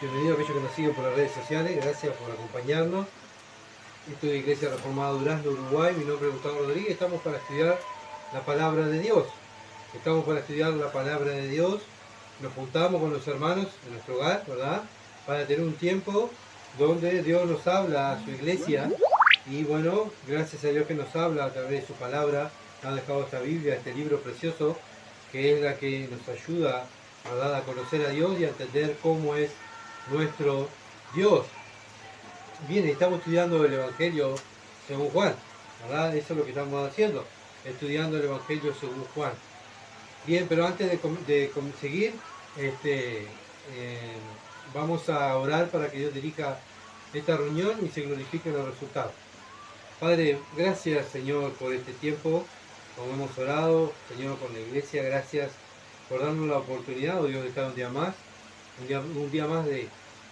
Bienvenido a aquellos que nos siguen por las redes sociales, gracias por acompañarnos. Estoy de Iglesia Reformada Durazno, Uruguay, mi nombre es Gustavo Rodríguez, estamos para estudiar la Palabra de Dios. Estamos para estudiar la Palabra de Dios, nos juntamos con los hermanos de nuestro hogar, ¿verdad? Para tener un tiempo donde Dios nos habla a su iglesia y bueno, gracias a Dios que nos habla a través de su palabra, nos ha dejado esta Biblia, este libro precioso, que es la que nos ayuda, ¿verdad?, a conocer a Dios y a entender cómo es nuestro Dios. Bien, estamos estudiando el Evangelio según Juan, ¿verdad? Eso es lo que estamos haciendo, estudiando el Evangelio según Juan. Bien, pero antes de seguir, vamos a orar para que Dios dirija esta reunión y se glorifiquen los resultados. Padre, gracias Señor por este tiempo, como hemos orado, Señor, con la iglesia, gracias por darnos la oportunidad, oh Dios, de estar un día más, un día más de,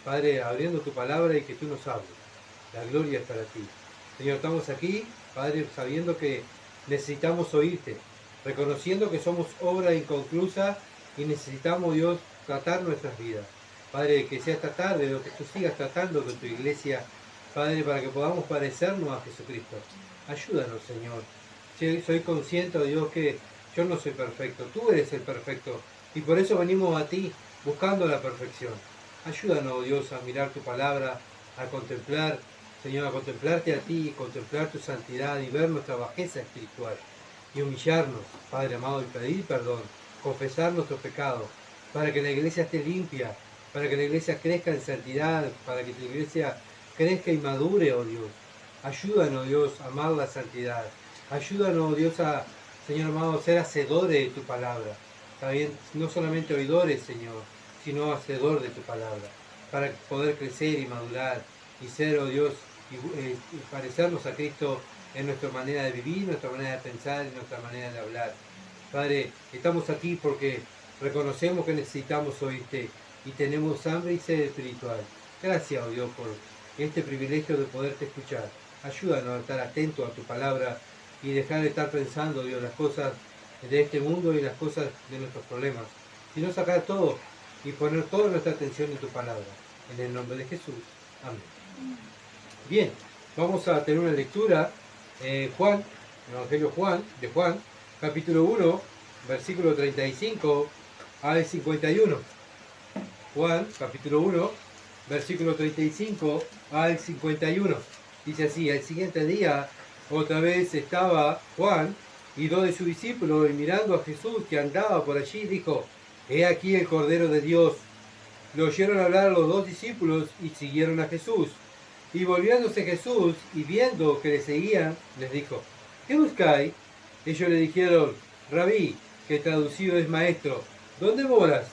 Padre, abriendo tu palabra y que tú nos hables. La gloria es para ti. Señor, estamos aquí, Padre, sabiendo que necesitamos oírte, reconociendo que somos obra inconclusa y necesitamos, Dios, tratar nuestras vidas. Padre, que sea esta tarde lo que tú sigas tratando con tu iglesia, Padre, para que podamos parecernos a Jesucristo. Ayúdanos, Señor. Soy consciente, Dios, que yo no soy perfecto, tú eres el perfecto, y por eso venimos a ti buscando la perfección. Ayúdanos, Dios, a mirar tu palabra, a contemplar, Señor, a contemplarte a ti, contemplar tu santidad y ver nuestra bajeza espiritual. Y humillarnos, Padre amado, y pedir perdón, confesar nuestros pecados, para que la iglesia esté limpia, para que la iglesia crezca en santidad, para que tu iglesia crezca y madure, oh Dios. Ayúdanos, Dios, a amar la santidad. Ayúdanos, Dios, a, Señor amado, ser hacedores de tu palabra. También, no solamente oidores, Señor, sino hacedor de tu palabra, para poder crecer y madurar y ser, oh Dios, y parecernos a Cristo en nuestra manera de vivir, nuestra manera de pensar y nuestra manera de hablar. Padre, estamos aquí porque reconocemos que necesitamos oírte y tenemos hambre y sed espiritual. Gracias, oh Dios, por este privilegio de poderte escuchar. Ayúdanos a estar atentos a tu palabra y dejar de estar pensando, Dios, las cosas de este mundo y las cosas de nuestros problemas, sino sacar todo y poner toda nuestra atención en tu palabra. En el nombre de Jesús. Amén. Bien, vamos a tener una lectura, Juan, el Evangelio de Juan, capítulo 1, versículo 35 al 51. Juan, capítulo 1, versículo 35 al 51. Dice así: al siguiente día, otra vez estaba Juan y dos de sus discípulos, y mirando a Jesús que andaba por allí, dijo: he aquí el Cordero de Dios. Lo oyeron hablar a los dos discípulos y siguieron a Jesús. Y volviéndose Jesús y viendo que le seguían, les dijo: ¿qué buscáis? Ellos le dijeron: Rabí, que traducido es maestro, ¿dónde moras?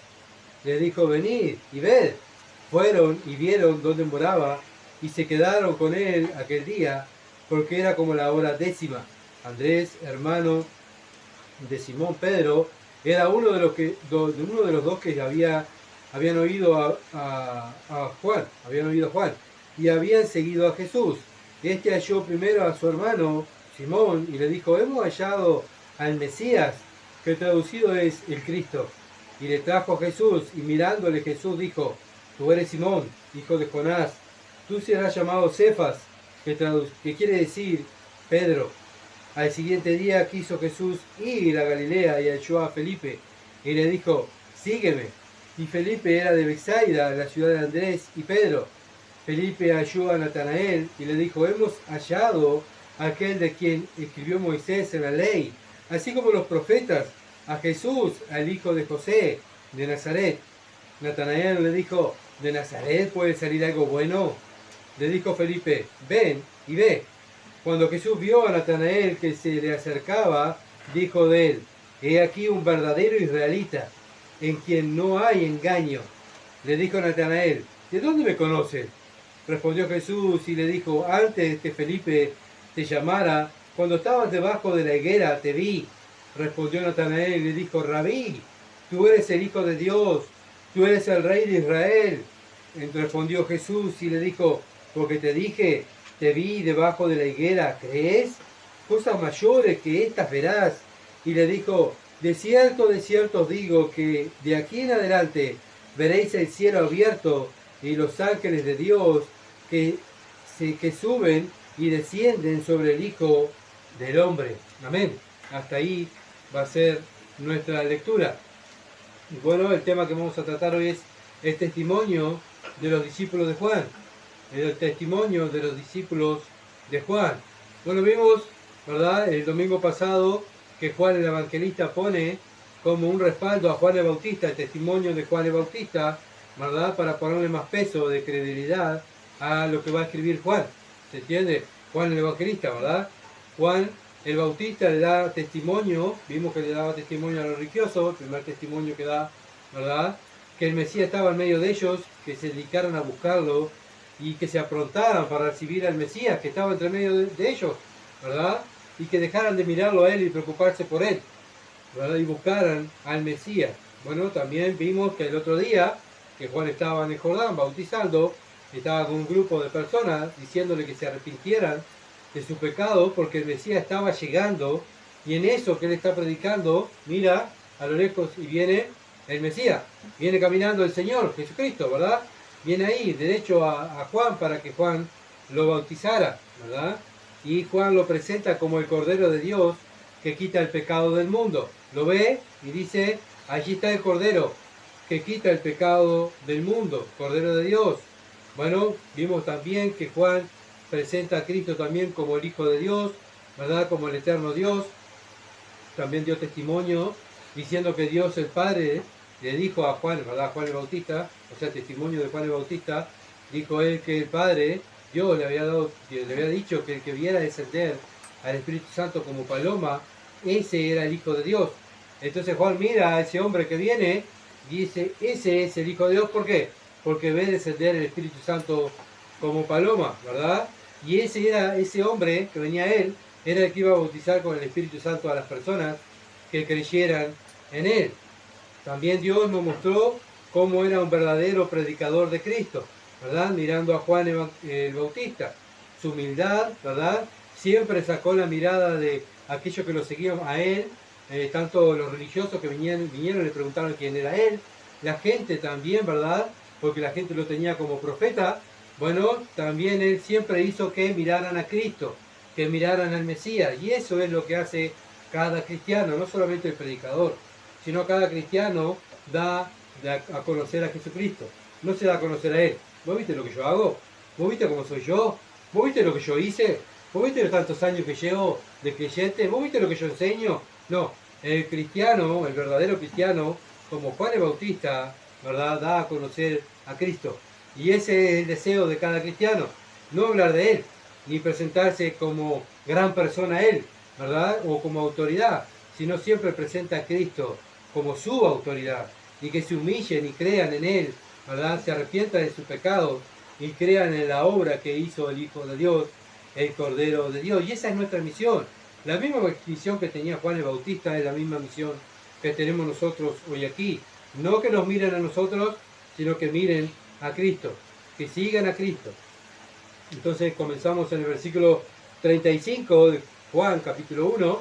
Les dijo: venid y ved. Fueron y vieron dónde moraba, y se quedaron con él aquel día, porque era como la hora 10. Andrés, hermano de Simón Pedro, era uno de los dos que habían oído a Juan, y habían seguido a Jesús. Este halló primero a su hermano Simón y le dijo: hemos hallado al Mesías, que traducido es el Cristo. Y le trajo a Jesús, y mirándole Jesús dijo: tú eres Simón, hijo de Jonás, tú serás llamado Cefas, que quiere decir Pedro. Al siguiente día quiso Jesús ir a Galilea y halló a Felipe, y le dijo: sígueme. Y Felipe era de Betsaida, la ciudad de Andrés y Pedro. Felipe halló a Natanael y le dijo: hemos hallado a aquel de quien escribió Moisés en la ley, así como los profetas, a Jesús, al hijo de José, de Nazaret. Natanael le dijo: ¿de Nazaret puede salir algo bueno? Le dijo Felipe: ven y ve. Cuando Jesús vio a Natanael que se le acercaba, dijo de él: he aquí un verdadero israelita, en quien no hay engaño. Le dijo Natanael: ¿de dónde me conoces? Respondió Jesús y le dijo: antes que Felipe te llamara, cuando estabas debajo de la higuera, te vi. Respondió Natanael y le dijo: Rabí, tú eres el Hijo de Dios, tú eres el Rey de Israel. Respondió Jesús y le dijo: porque te dije, te vi debajo de la higuera, ¿crees? Cosas mayores que estas verás. Y le dijo: de cierto os digo que de aquí en adelante veréis el cielo abierto y los ángeles de Dios que suben y descienden sobre el Hijo del Hombre. Amén. Hasta ahí va a ser nuestra lectura. Bueno, el tema que vamos a tratar hoy es el testimonio de los discípulos de Juan. El testimonio de los discípulos de Juan. Bueno, vimos, ¿verdad?, el domingo pasado que Juan el Evangelista pone como un respaldo a Juan el Bautista, el testimonio de Juan el Bautista, ¿verdad?, para ponerle más peso de credibilidad a lo que va a escribir Juan. ¿Se entiende? Juan el Evangelista, ¿verdad? Juan el Bautista le da testimonio, vimos que le daba testimonio a los religiosos, el primer testimonio que da, ¿verdad?, que el Mesías estaba en medio de ellos, que se dedicaron a buscarlo y que se aprontaran para recibir al Mesías, que estaba entre medio de ellos, ¿verdad? Y que dejaran de mirarlo a él y preocuparse por él, ¿verdad? Y buscaran al Mesías. Bueno, también vimos que el otro día, que Juan estaba en el Jordán bautizando, estaba con un grupo de personas diciéndole que se arrepintieran de su pecado porque el Mesías estaba llegando, y en eso que él está predicando, mira a lo lejos y viene el Mesías, viene caminando el Señor Jesucristo, ¿verdad? Viene ahí, derecho a Juan para que Juan lo bautizara, ¿verdad? Y Juan lo presenta como el Cordero de Dios que quita el pecado del mundo. Lo ve y dice, allí está el Cordero que quita el pecado del mundo, Cordero de Dios. Bueno, vimos también que Juan presenta a Cristo también como el Hijo de Dios, ¿verdad? Como el eterno Dios. También dio testimonio diciendo que Dios el Padre le dijo a Juan, ¿verdad?, Juan el Bautista, o sea, testimonio de Juan el Bautista, dijo él que el Padre, Dios le había dicho que el que viera descender al Espíritu Santo como paloma, ese era el Hijo de Dios. Entonces Juan mira a ese hombre que viene y dice, ese es el Hijo de Dios. ¿Por qué? Porque ve descender el Espíritu Santo como paloma, ¿verdad? Y ese hombre que venía a él, era el que iba a bautizar con el Espíritu Santo a las personas que creyeran en él. También Dios nos mostró cómo era un verdadero predicador de Cristo, ¿verdad? Mirando a Juan el Bautista. Su humildad, ¿verdad? Siempre sacó la mirada de aquellos que lo seguían a él, tanto los religiosos que vinieron y le preguntaron quién era él, la gente también, ¿verdad? Porque la gente lo tenía como profeta. Bueno, también él siempre hizo que miraran a Cristo, que miraran al Mesías, y eso es lo que hace cada cristiano, no solamente el predicador, sino cada cristiano da a conocer a Jesucristo, no se da a conocer a Él. ¿Vos viste lo que yo hago? ¿Vos viste cómo soy yo? ¿Vos viste lo que yo hice? ¿Vos viste los tantos años que llevo de creyente? ¿Vos viste lo que yo enseño? No, el cristiano, el verdadero cristiano, como Juan el Bautista, ¿verdad?, da a conocer a Cristo. Y ese es el deseo de cada cristiano, no hablar de Él, ni presentarse como gran persona Él, ¿verdad?, o como autoridad, sino siempre presenta a Cristo como su autoridad, y que se humillen y crean en Él, ¿verdad?, se arrepientan de sus pecados y crean en la obra que hizo el Hijo de Dios, el Cordero de Dios. Y esa es nuestra misión. La misma misión que tenía Juan el Bautista es la misma misión que tenemos nosotros hoy aquí. No que nos miren a nosotros, sino que miren a Cristo, que sigan a Cristo. Entonces comenzamos en el versículo 35 de Juan capítulo 1.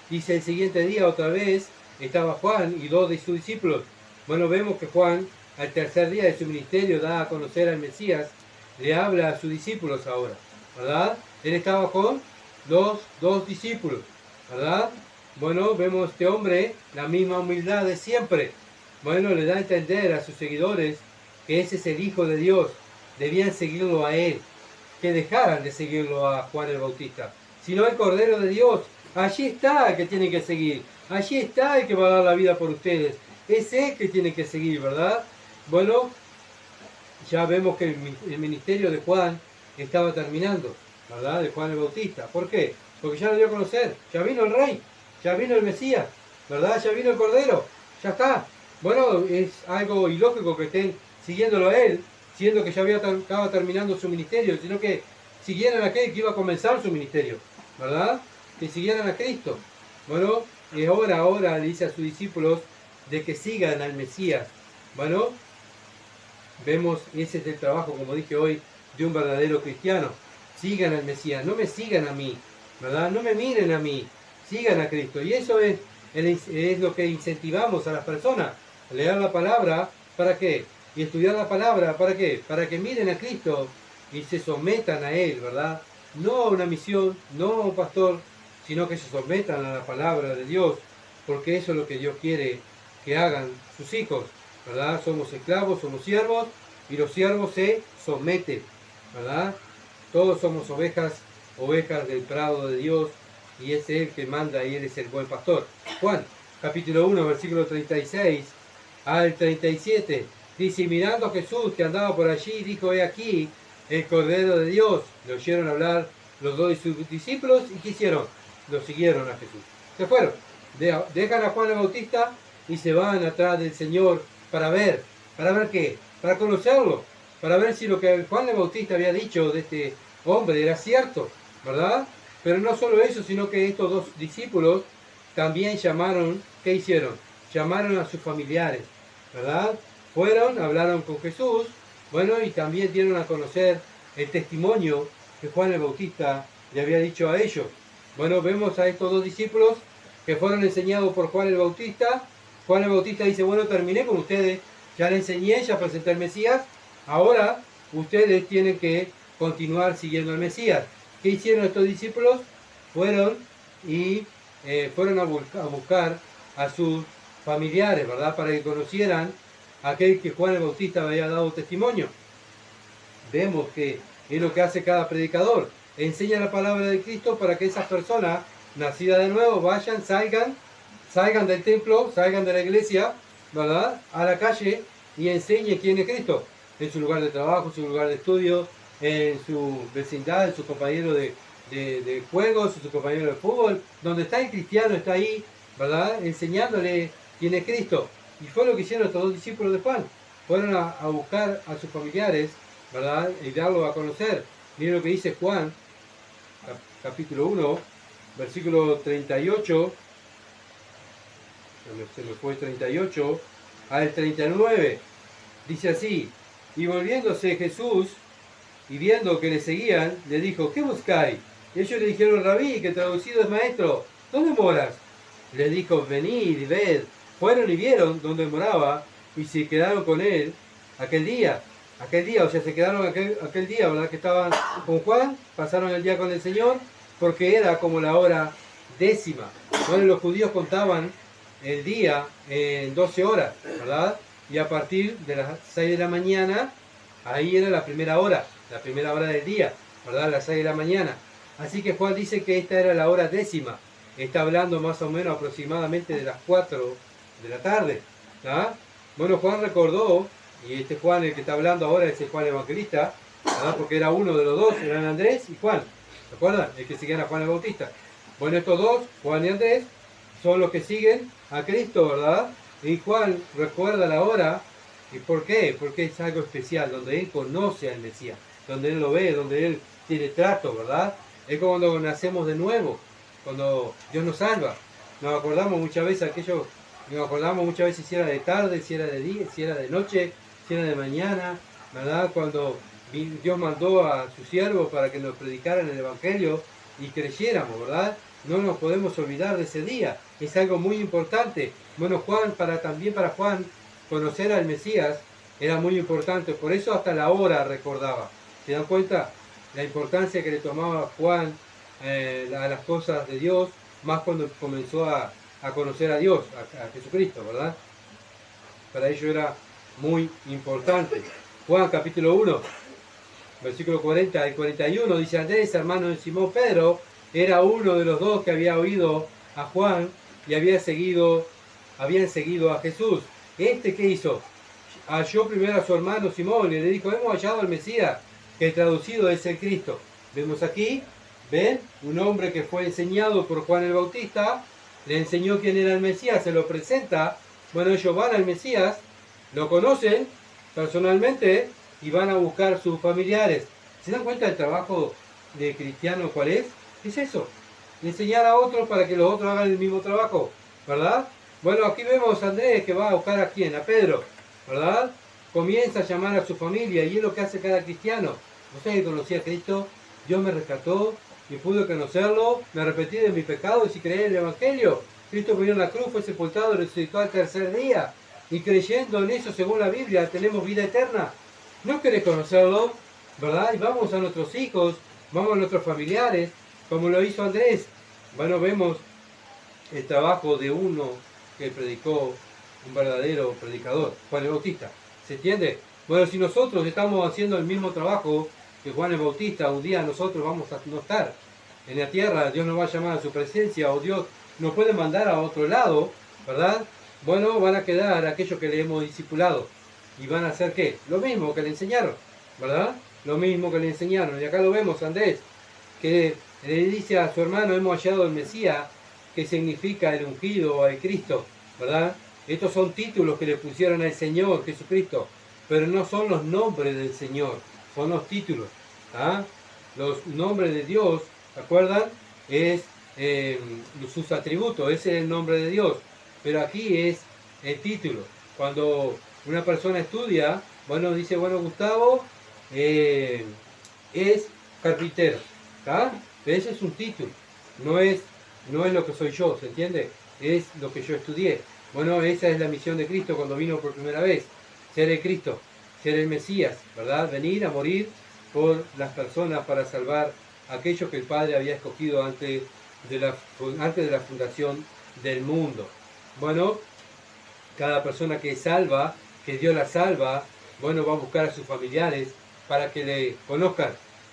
Dice, el siguiente día otra vez estaba Juan y 2 de sus discípulos. Bueno, vemos que Juan al tercer día de su ministerio da a conocer al Mesías, le habla a sus discípulos ahora, ¿verdad? Él estaba con dos discípulos, ¿verdad? Bueno, vemos este hombre, la misma humildad de siempre. Bueno, le da a entender a sus seguidores que ese es el Hijo de Dios, debían seguirlo a él, que dejaran de seguirlo a Juan el Bautista, sino el Cordero de Dios. Allí está el que tienen que seguir, allí está el que va a dar la vida por ustedes, es él que tienen que seguir, ¿verdad? Bueno, ya vemos que el ministerio de Juan estaba terminando, ¿verdad?, de Juan el Bautista. ¿Por qué? Porque ya lo dio a conocer, ya vino el Rey, ya vino el Mesías, ¿verdad? Ya vino el Cordero, ya está. Bueno, es algo ilógico que estén siguiéndolo a él, siendo que ya estaba terminando su ministerio, sino que siguieran a aquel que iba a comenzar su ministerio, ¿verdad? Que siguieran a Cristo. Bueno, y ahora le dice a sus discípulos de que sigan al Mesías. Bueno, vemos, ese es el trabajo, como dije hoy, de un verdadero cristiano. Sigan al Mesías, no me sigan a mí, ¿verdad? No me miren a mí, sigan a Cristo. Y eso es lo que incentivamos a las personas, leer la palabra. ¿Para qué? y estudiar la palabra. ¿Para qué? Para que miren a Cristo y se sometan a Él, ¿verdad? No a una misión, no a un pastor, sino que se sometan a la palabra de Dios, porque eso es lo que Dios quiere que hagan sus hijos, ¿verdad? Somos esclavos, somos siervos, y los siervos se someten, ¿verdad? Todos somos ovejas del prado de Dios, y es Él que manda y Él es el buen pastor. Juan, capítulo 1, versículo 36 al 37, dice, mirando a Jesús que andaba por allí, dijo, he aquí el Cordero de Dios. Le oyeron hablar los dos de sus discípulos, y ¿qué hicieron? Lo siguieron a Jesús. Se fueron, dejan a Juan el Bautista y se van atrás del Señor ¿para ver qué? Para conocerlo, para ver si lo que Juan el Bautista había dicho de este hombre era cierto, ¿verdad? Pero no solo eso, sino que estos dos discípulos también llamaron, ¿qué hicieron? Llamaron a sus familiares, ¿verdad? Fueron, hablaron con Jesús, bueno, y también dieron a conocer el testimonio que Juan el Bautista le había dicho a ellos. Bueno, vemos a estos dos discípulos que fueron enseñados por Juan el Bautista. Juan el Bautista dice, bueno, terminé con ustedes, ya le enseñé, ya presenté al Mesías, ahora ustedes tienen que continuar siguiendo al Mesías. ¿Qué hicieron estos discípulos? Fueron y fueron a buscar a sus familiares, ¿verdad? Para que conocieran a aquel que Juan el Bautista había dado testimonio. Vemos que es lo que hace cada predicador. Enseña la palabra de Cristo para que esas personas nacidas de nuevo vayan, salgan del templo, salgan de la iglesia, ¿verdad? A la calle y enseñen quién es Cristo. En su lugar de trabajo, en su lugar de estudio, en su vecindad, en su compañero de juegos, en su compañero de fútbol. Donde está el cristiano, está ahí, ¿verdad? Enseñándole quién es Cristo. Y fue lo que hicieron estos dos discípulos de Juan. Fueron a buscar a sus familiares, ¿verdad? Y darlo a conocer. Miren lo que dice Juan, capítulo 1, versículo 38, se me fue 38, al 39, dice así, y volviéndose Jesús, y viendo que le seguían, le dijo, ¿qué buscáis? Y ellos le dijeron, Rabí, que traducido es maestro, ¿dónde moras? Le dijo, venid y ved. Fueron y vieron dónde moraba, y se quedaron con él aquel día, o sea, se quedaron aquel día, ¿verdad? Que estaban con Juan, pasaron el día con el Señor, porque era como la hora 10ª. Bueno, los judíos contaban el día en 12 horas, ¿verdad? Y a partir de las 6 de la mañana, ahí era la primera hora del día, ¿verdad? Las 6 de la mañana. Así que Juan dice que esta era la hora 10ª. Está hablando más o menos aproximadamente de las 4 de la tarde, ¿verdad? Bueno, Juan recordó, y este Juan, el que está hablando ahora, es el Juan Evangelista, ¿verdad? Porque era uno de los dos, eran Andrés y Juan, ¿se acuerdan? El que seguían a Juan el Bautista. Bueno, estos dos, Juan y Andrés, son los que siguen a Cristo, ¿verdad? Y Juan recuerda la hora. ¿Y por qué? Porque es algo especial, donde él conoce al Mesías, donde él lo ve, donde él tiene trato, ¿verdad? Es como cuando nacemos de nuevo, cuando Dios nos salva. Nos acordamos muchas veces si era de tarde, si era de día, si era de noche, si era de mañana, ¿verdad? Cuando Dios mandó a su siervo para que nos predicaran el Evangelio y creyéramos, ¿verdad? No nos podemos olvidar de ese día, es algo muy importante. Bueno, también para Juan, conocer al Mesías era muy importante, por eso hasta la hora recordaba. ¿Se dan cuenta? La importancia que le tomaba Juan a las cosas de Dios, más cuando comenzó a conocer a Dios, a Jesucristo, ¿verdad? Para ello era muy importante. Juan capítulo 1, versículo 40 al 41, dice Andrés, hermano de Simón Pedro, era uno de los dos que había oído a Juan y habían seguido a Jesús. ¿Qué hizo? Halló primero a su hermano Simón y le dijo, hemos hallado al Mesías, que traducido es el Cristo. Vemos aquí, ven, un hombre que fue enseñado por Juan el Bautista, le enseñó quién era el Mesías, se lo presenta. Bueno, ellos van al Mesías, lo conocen personalmente y van a buscar sus familiares. ¿Se dan cuenta del trabajo de cristiano cuál es? ¿Qué es eso? Enseñar a otros para que los otros hagan el mismo trabajo, ¿verdad? Bueno, aquí vemos a Andrés que va a buscar a quién, a Pedro, ¿verdad? Comienza a llamar a su familia y es lo que hace cada cristiano. Usted que conocía a Cristo, Dios me rescató y pude conocerlo, me arrepentí de mis pecados y creí en el Evangelio. Cristo murió en la cruz, fue sepultado y resucitó al tercer día. y creyendo en eso según la Biblia tenemos vida eterna. ¿No querés conocerlo? ¿Verdad? Y vamos a nuestros hijos, vamos a nuestros familiares, como lo hizo Andrés. Bueno, vemos el trabajo de uno que predicó, un verdadero predicador, Juan el Bautista. ¿Se entiende? Bueno, si nosotros estamos haciendo el mismo trabajo que Juan el Bautista, un día nosotros vamos a no estar en la tierra, Dios nos va a llamar a su presencia, o Dios nos puede mandar a otro lado, ¿verdad? Bueno, van a quedar aquellos que le hemos discipulado. ¿Y van a hacer qué? Lo mismo que le enseñaron, ¿verdad? Lo mismo que le enseñaron. Y acá lo vemos, Andrés, que le dice a su hermano, hemos hallado el Mesías, que significa el ungido o el Cristo, ¿verdad? Estos son títulos que le pusieron al Señor Jesucristo, pero no son los nombres del Señor, son los títulos. ¿Ah? Los nombres de Dios, ¿se acuerdan? Es sus atributos, ese es el nombre de Dios, pero aquí es el título. Cuando una persona estudia, bueno, dice, bueno, Gustavo es carpintero, ¿ah? Ese es un título, no es lo que soy yo, ¿se entiende? Es lo que yo estudié. Bueno, esa es la misión de Cristo cuando vino por primera vez, ser el Cristo, ser el Mesías, ¿verdad? Venir a morir por las personas para salvar a aquellos que el Padre había escogido antes de la fundación del mundo. Bueno, cada persona que es salva, que Dios la salva, bueno, va a buscar a sus familiares para que le conozcan,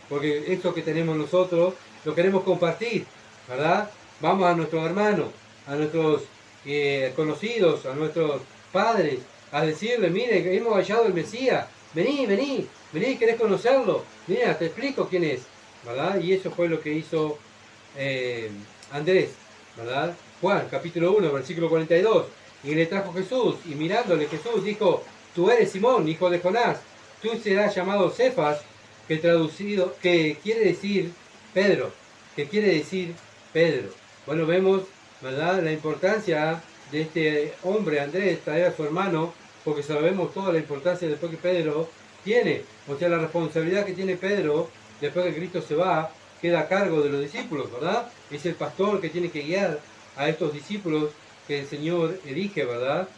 porque esto que tenemos nosotros lo queremos compartir, ¿verdad? Vamos a nuestros hermanos, a nuestros conocidos, a nuestros padres, a decirle, mire, hemos hallado el Mesías, vení, querés conocerlo, mira, te explico quién es, ¿verdad? Y eso fue lo que hizo Andrés, ¿verdad? Juan, capítulo 1, versículo 42, y le trajo Jesús, y mirándole Jesús dijo, tú eres Simón, hijo de Jonás, tú serás llamado Cefas, que quiere decir Pedro, Bueno, vemos, ¿verdad?, la importancia de este hombre, Andrés, traer a su hermano, porque sabemos toda la importancia después que Pedro tiene, o sea, la responsabilidad que tiene Pedro, después que Cristo se va, queda a cargo de los discípulos, ¿verdad? Es el pastor que tiene que guiar a estos discípulos que el Señor elige, ¿verdad?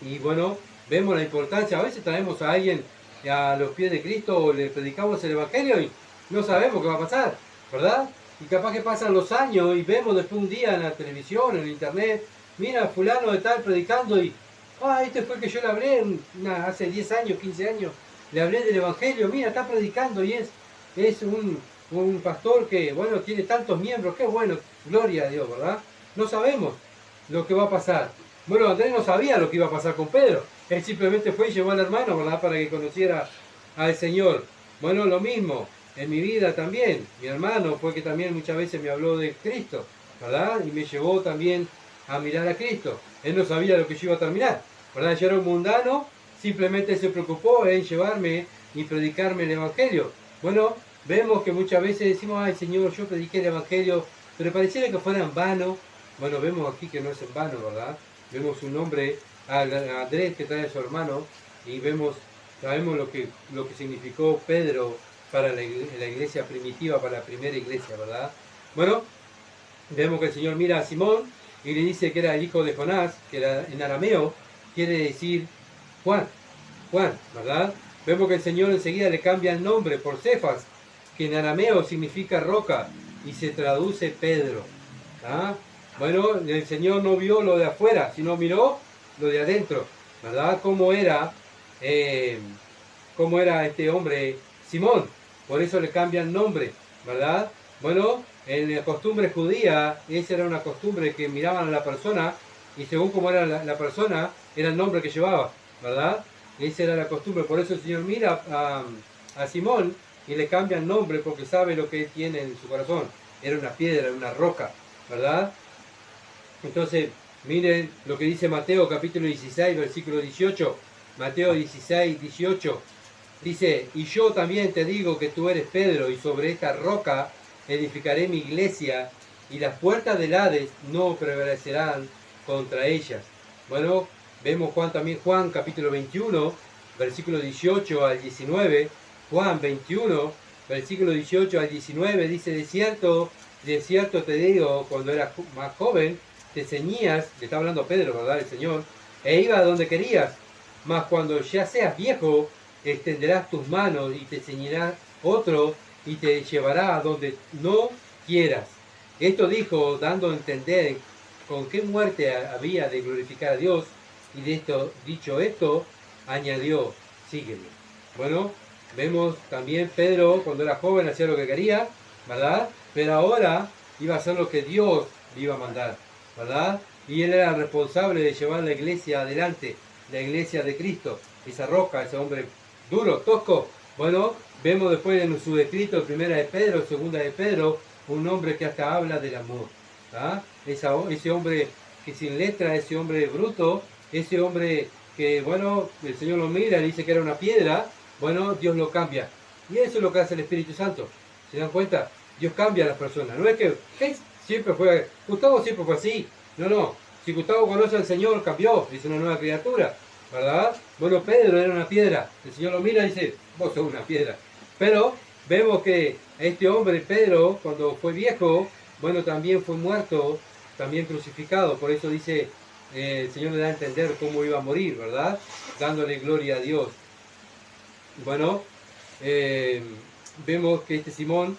Y bueno, vemos la importancia, a veces traemos a alguien a los pies de Cristo o le predicamos el Evangelio y no sabemos qué va a pasar, ¿verdad? Y capaz que pasan los años y vemos después un día en la televisión, en el internet, mira, fulano de tal predicando y, este fue el que yo le hablé hace 10 años, 15 años, le hablé del Evangelio, mira, está predicando y es un pastor que, bueno, tiene tantos miembros, qué bueno, gloria a Dios, ¿verdad? No sabemos lo que va a pasar. Bueno, Andrés no sabía lo que iba a pasar con Pedro, él simplemente fue y llevó al hermano, ¿verdad?, para que conociera al Señor. Bueno, lo mismo, en mi vida también, mi hermano fue que también muchas veces me habló de Cristo, ¿verdad? Y me llevó también a mirar a Cristo. Él no sabía lo que yo iba a terminar, ¿verdad? Yo era un mundano, simplemente se preocupó en llevarme y predicarme el Evangelio. Bueno, vemos que muchas veces decimos, ay Señor, yo prediqué el Evangelio, pero pareciera que fuera en vano. Bueno, vemos aquí que no es en vano, ¿verdad? Vemos un hombre, a Andrés, que trae a su hermano, y sabemos lo que significó Pedro para la iglesia primitiva, para la primera iglesia, ¿verdad? Bueno, vemos que el Señor mira a Simón y le dice que era el hijo de Jonás, que era, en arameo quiere decir Juan, ¿verdad? Vemos que el Señor enseguida le cambia el nombre por Cefas, que en arameo significa roca y se traduce Pedro. ¿Ah? Bueno, el Señor no vio lo de afuera, sino miró lo de adentro, ¿verdad? Cómo era este hombre Simón. Por eso le cambia el nombre, ¿verdad? Bueno, en la costumbre judía, esa era una costumbre que miraban a la persona y según cómo era la persona, era el nombre que llevaba, ¿verdad? Esa era la costumbre. Por eso el Señor mira a Simón y le cambia el nombre porque sabe lo que él tiene en su corazón. Era una piedra, una roca, ¿verdad? Entonces, miren lo que dice Mateo capítulo 16, versículo 18. Mateo 16, 18. Dice, y yo también te digo que tú eres Pedro, y sobre esta roca edificaré mi iglesia, y las puertas del Hades no prevalecerán contra ellas. Bueno, vemos Juan capítulo 21, versículo 18 al 19. Juan 21, versículo 18 al 19, dice, de cierto te digo, cuando eras más joven, te ceñías, le está hablando Pedro, ¿verdad?, el Señor, e iba a donde querías. Mas cuando ya seas viejo, extenderás tus manos y te ceñirá otro y te llevará a donde no quieras. Esto dijo, dando a entender con qué muerte había de glorificar a Dios, y de esto, dicho esto, añadió, sígueme. Bueno, vemos también Pedro cuando era joven hacía lo que quería, ¿verdad? Pero ahora iba a hacer lo que Dios le iba a mandar, ¿verdad? Y él era responsable de llevar la iglesia adelante, la iglesia de Cristo, esa roca, ese hombre duro, tosco. Bueno, vemos después en su escrito, primera de Pedro, segunda de Pedro, un hombre que hasta habla del amor. Ese hombre que sin letra, ese hombre bruto, ese hombre que, bueno, el Señor lo mira y dice que era una piedra, bueno, Dios lo cambia. Y eso es lo que hace el Espíritu Santo. ¿Se dan cuenta? Dios cambia a las personas. No es que siempre fue, Gustavo siempre fue así. No, no. Si Gustavo conoce al Señor, cambió, es una nueva criatura, ¿verdad? Bueno, Pedro era una piedra. El Señor lo mira y dice, vos sos una piedra. Pero vemos que este hombre, Pedro, cuando fue viejo, bueno, también fue muerto, también crucificado. Por eso dice, el Señor le da a entender cómo iba a morir, ¿verdad? Dándole gloria a Dios. Bueno, vemos que este Simón,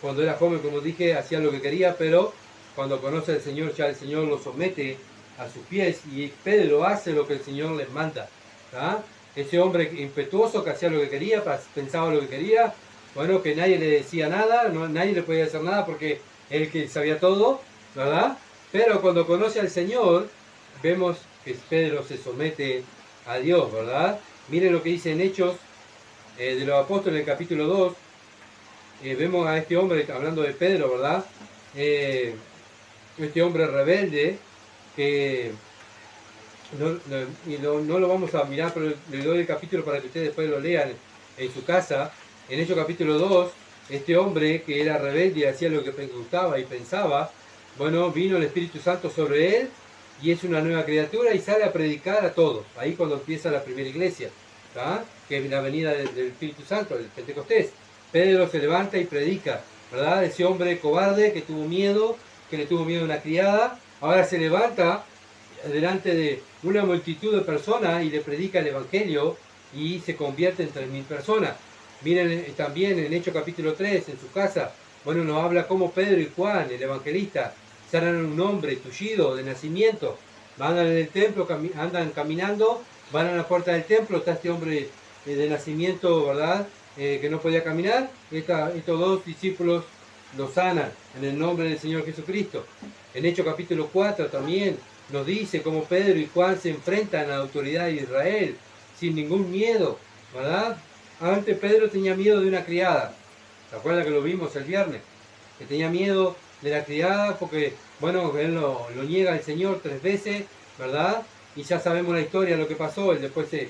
cuando era joven, como dije, hacía lo que quería, pero cuando conoce al Señor, ya el Señor lo somete a sus pies y Pedro hace lo que el Señor les manda. Ese hombre impetuoso que hacía lo que quería, pensaba lo que quería, bueno, que nadie le decía nada, nadie le podía hacer nada porque él que sabía todo, ¿verdad? Pero cuando conoce al Señor, vemos que Pedro se somete a Dios, ¿verdad? Miren lo que dice en Hechos de los Apóstoles, en el capítulo 2, vemos a este hombre, hablando de Pedro, ¿verdad? Este hombre rebelde, que no lo vamos a mirar, pero le doy el capítulo para que ustedes después lo lean en su casa. En Hechos capítulo 2, este hombre que era rebelde y hacía lo que gustaba y pensaba, bueno, vino el Espíritu Santo sobre él y es una nueva criatura y sale a predicar a todos. Ahí cuando empieza la primera iglesia, que es la venida del Espíritu Santo, el Pentecostés. Pedro se levanta y predica, ¿verdad? Ese hombre cobarde que tuvo miedo, que le tuvo miedo a una criada, ahora se levanta delante de una multitud de personas y le predica el Evangelio y se convierte en 3.000 personas. Miren también en Hechos capítulo 3, en su casa, bueno, nos habla cómo Pedro y Juan, el evangelista, sanan un hombre tullido de nacimiento, andan en el templo, andan caminando, van a la puerta del templo, está este hombre de nacimiento, ¿verdad? Que no podía caminar, estos dos discípulos lo sanan en el nombre del Señor Jesucristo. En Hechos capítulo 4 también nos dice cómo Pedro y Juan se enfrentan a la autoridad de Israel sin ningún miedo, ¿verdad? Antes Pedro tenía miedo de una criada, ¿se acuerdan que lo vimos el viernes? Que tenía miedo de la criada porque, bueno, él lo niega al Señor 3 veces, ¿verdad? Y ya sabemos la historia, lo que pasó, él después se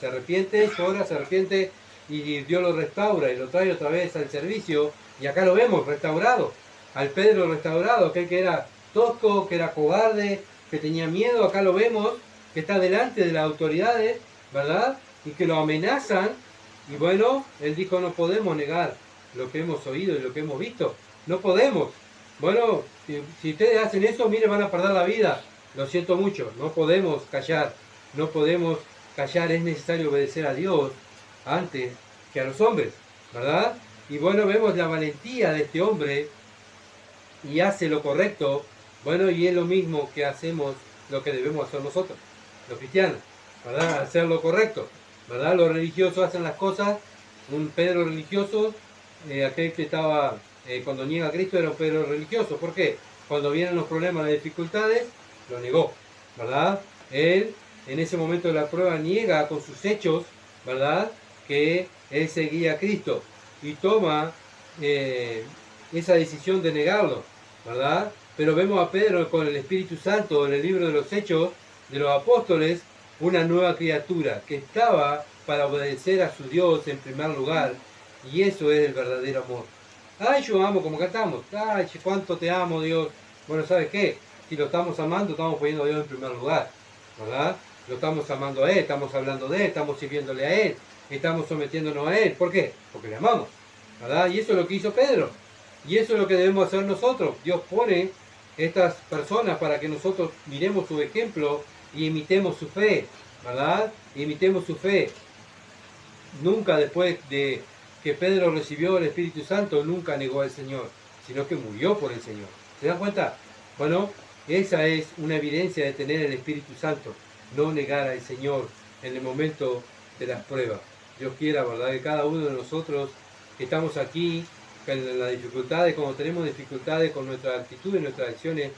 arrepiente, llora, se arrepiente y Dios lo restaura y lo trae otra vez al servicio. Y acá lo vemos, restaurado, al Pedro restaurado, aquel que era tosco, que era cobarde, que tenía miedo, acá lo vemos, que está delante de las autoridades, ¿verdad? Y que lo amenazan. Y bueno, él dijo, no podemos negar lo que hemos oído y lo que hemos visto. No podemos. Bueno, si ustedes hacen eso, miren, van a perder la vida. Lo siento mucho, no podemos callar. No podemos callar, es necesario obedecer a Dios antes que a los hombres, ¿verdad? Y bueno, vemos la valentía de este hombre y hace lo correcto. Bueno, y es lo mismo que hacemos, lo que debemos hacer nosotros, los cristianos, ¿verdad? Hacer lo correcto, ¿verdad? Los religiosos hacen las cosas, un Pedro religioso, aquel que estaba, cuando niega a Cristo era un Pedro religioso. ¿Por qué? Cuando vienen los problemas, las dificultades, lo negó, ¿verdad? Él, en ese momento de la prueba, niega con sus hechos, ¿verdad? Que él seguía a Cristo y toma esa decisión de negarlo, ¿verdad? Pero vemos a Pedro con el Espíritu Santo en el libro de los Hechos de los Apóstoles, una nueva criatura que estaba para obedecer a su Dios en primer lugar, y eso es el verdadero amor. Ay, yo amo, como cantamos, ay, cuánto te amo, Dios. Bueno, ¿sabes qué? Si lo estamos amando, estamos poniendo a Dios en primer lugar, ¿verdad? Lo estamos amando a Él, estamos hablando de Él, estamos sirviéndole a Él, estamos sometiéndonos a Él. ¿Por qué? Porque le amamos, ¿verdad? Y eso es lo que hizo Pedro. Y eso es lo que debemos hacer nosotros. Dios pone estas personas para que nosotros miremos su ejemplo y imitemos su fe, ¿verdad? Imitemos su fe. Nunca después de que Pedro recibió el Espíritu Santo, nunca negó al Señor, sino que murió por el Señor. ¿Se dan cuenta? Bueno, esa es una evidencia de tener el Espíritu Santo, no negar al Señor en el momento de las pruebas. Dios quiera, ¿verdad? Que cada uno de nosotros que estamos aquí, en las dificultades, cuando tenemos dificultades con nuestra actitud y nuestras acciones,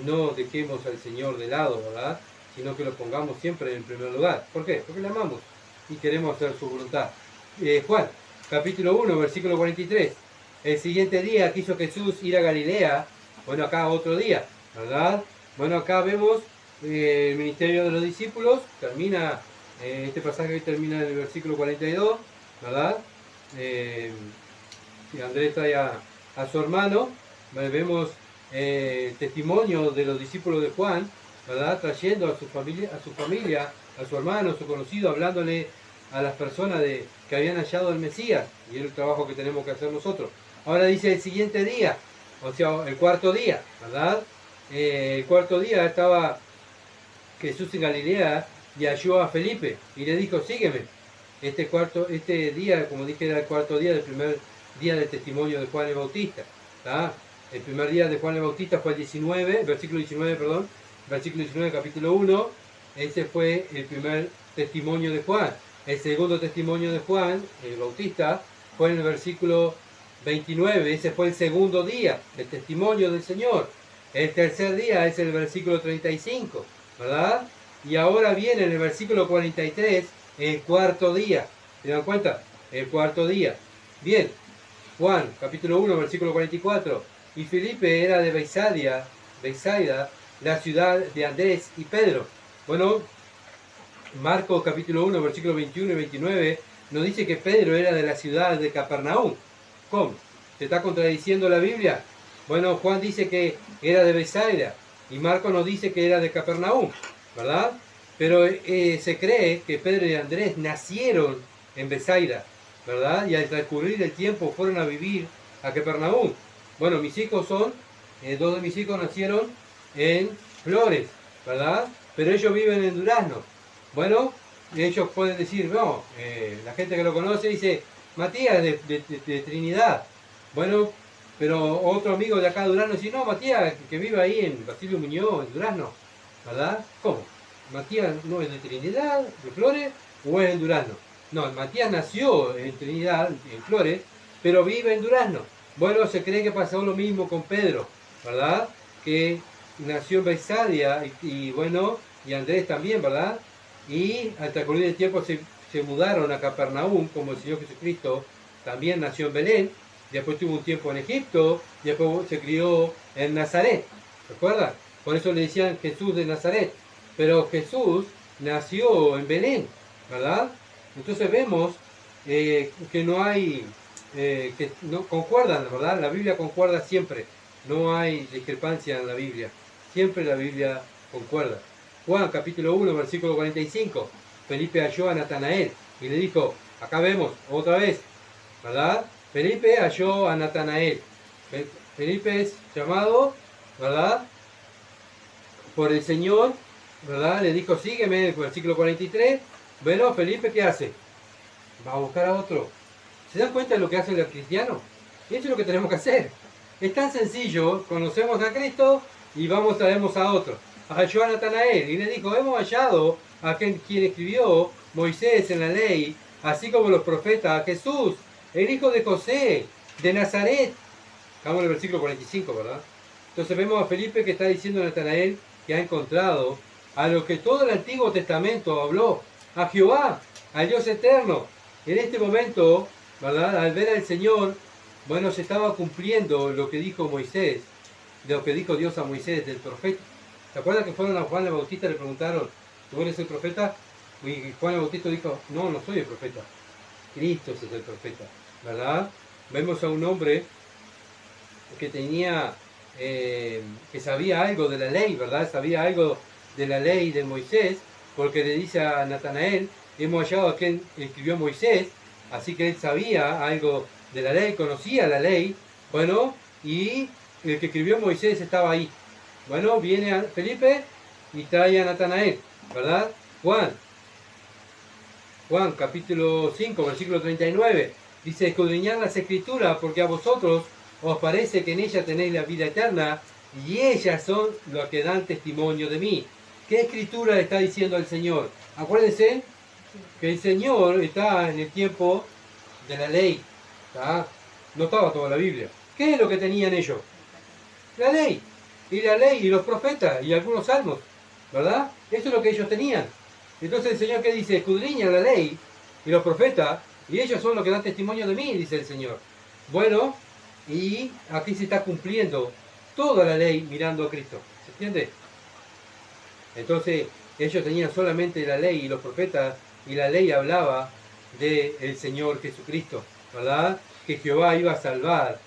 no dejemos al Señor de lado, ¿verdad? Sino que lo pongamos siempre en primer lugar. ¿Por qué? Porque le amamos y queremos hacer su voluntad. Juan, capítulo 1, versículo 43. El siguiente día quiso Jesús ir a Galilea. Bueno, acá otro día, ¿verdad? Bueno, acá vemos el ministerio de los discípulos. Termina, este pasaje termina en el versículo 42, ¿verdad? Andrés trae a su hermano. Vemos el testimonio de los discípulos de Juan, ¿verdad? Trayendo a su familia, a su hermano, a su conocido, hablándole a las personas que habían hallado el Mesías, y es el trabajo que tenemos que hacer nosotros. Ahora dice el siguiente día, o sea, el cuarto día, ¿verdad? El cuarto día estaba Jesús en Galilea y halló a Felipe y le dijo, sígueme. Este día, como dije, era el cuarto día del primer día del testimonio de Juan el Bautista. ¿Tá? El primer día de Juan el Bautista fue el 19, versículo 19, perdón, versículo 19, capítulo 1. Ese fue el primer testimonio de Juan. El segundo testimonio de Juan, el Bautista, fue en el versículo 29. Ese fue el segundo día, el testimonio del Señor. El tercer día es el versículo 35, ¿verdad? Y ahora viene en el versículo 43, el cuarto día. ¿Se dan cuenta? El cuarto día. Bien, Juan, capítulo 1, versículo 44. Y Felipe era de Bethsaida, la ciudad de Andrés y Pedro. Bueno, Marcos capítulo 1, versículo 21 y 29, nos dice que Pedro era de la ciudad de Capernaum. ¿Cómo? ¿Se está contradiciendo la Biblia? Bueno, Juan dice que era de Bethsaida y Marcos nos dice que era de Capernaum, ¿verdad? Pero se cree que Pedro y Andrés nacieron en Bethsaida, ¿verdad? Y al transcurrir el tiempo fueron a vivir a Capernaum. Bueno, mis hijos dos de mis hijos nacieron en Flores, ¿verdad? Pero ellos viven en Durazno. Bueno, ellos pueden decir, no, la gente que lo conoce dice, Matías de Trinidad. Bueno, pero otro amigo de acá de Durazno dice, no, Matías que vive ahí en Basilio Muñoz, en Durazno, ¿verdad? ¿Cómo? ¿Matías no es de Trinidad, de Flores, o es en Durazno? No, Matías nació en Trinidad, en Flores, pero vive en Durazno. Bueno, se cree que pasó lo mismo con Pedro, ¿verdad? Que nació en Bethsaida y bueno, y Andrés también, ¿verdad? Y al transcurrir el tiempo se mudaron a Capernaum, como el Señor Jesucristo también nació en Belén, después tuvo un tiempo en Egipto, y después se crió en Nazaret, ¿recuerdan? Por eso le decían Jesús de Nazaret, pero Jesús nació en Belén, ¿verdad? Entonces vemos que no hay, que no concuerdan, ¿verdad? La Biblia concuerda siempre, no hay discrepancia en la Biblia, siempre la Biblia concuerda. Juan capítulo 1, versículo 45, Felipe halló a Natanael y le dijo, acá vemos otra vez, ¿verdad? Felipe halló a Natanael. Felipe es llamado, ¿verdad? Por el Señor, ¿verdad? Le dijo, sígueme, el versículo 43. Bueno, Felipe, ¿qué hace? Va a buscar a otro. ¿Se dan cuenta de lo que hacen los cristianos? Y eso es lo que tenemos que hacer. Es tan sencillo, conocemos a Cristo y traemos a otro. Halló a Natanael y le dijo, hemos hallado a quien escribió Moisés en la ley, así como los profetas, a Jesús, el hijo de José, de Nazaret. Estamos en el versículo 45, ¿verdad? Entonces vemos a Felipe que está diciendo a Natanael que ha encontrado a lo que todo el Antiguo Testamento habló, a Jehová, al Dios eterno. En este momento, ¿verdad? Al ver al Señor, bueno, se estaba cumpliendo lo que dijo Moisés, de lo que dijo Dios a Moisés del profeta. ¿Se acuerdan que fueron a Juan el Bautista y le preguntaron, ¿tú eres el profeta? Y Juan el Bautista dijo, no, no soy el profeta. Cristo es el profeta, ¿verdad? Vemos a un hombre que tenía, que sabía algo de la ley, ¿verdad? Sabía algo de la ley de Moisés, porque le dice a Natanael, hemos hallado a quien escribió Moisés, así que él sabía algo de la ley, conocía la ley, bueno, y el que escribió Moisés estaba ahí. Bueno, viene a Felipe y trae a Natanael. ¿verdad? Juan capítulo 5, versículo 39, dice: escudriñad las escrituras, porque a vosotros os parece que en ellas tenéis la vida eterna, y ellas son los que dan testimonio de mí. ¿Qué escritura está diciendo el Señor? Acuérdense que el Señor está en el tiempo de la ley. ¿Tá? No estaba toda la Biblia. ¿Qué es lo que tenían ellos? La ley. Y la ley y los profetas y algunos salmos. ¿Verdad? Eso es lo que ellos tenían. Entonces el Señor, ¿qué dice? Escudriña la ley y los profetas, y ellos son los que dan testimonio de mí, dice el Señor. Bueno, y aquí se está cumpliendo toda la ley mirando a Cristo. ¿Se entiende? Entonces ellos tenían solamente la ley y los profetas, y la ley hablaba del Señor Jesucristo, ¿verdad? Que Jehová iba a salvar,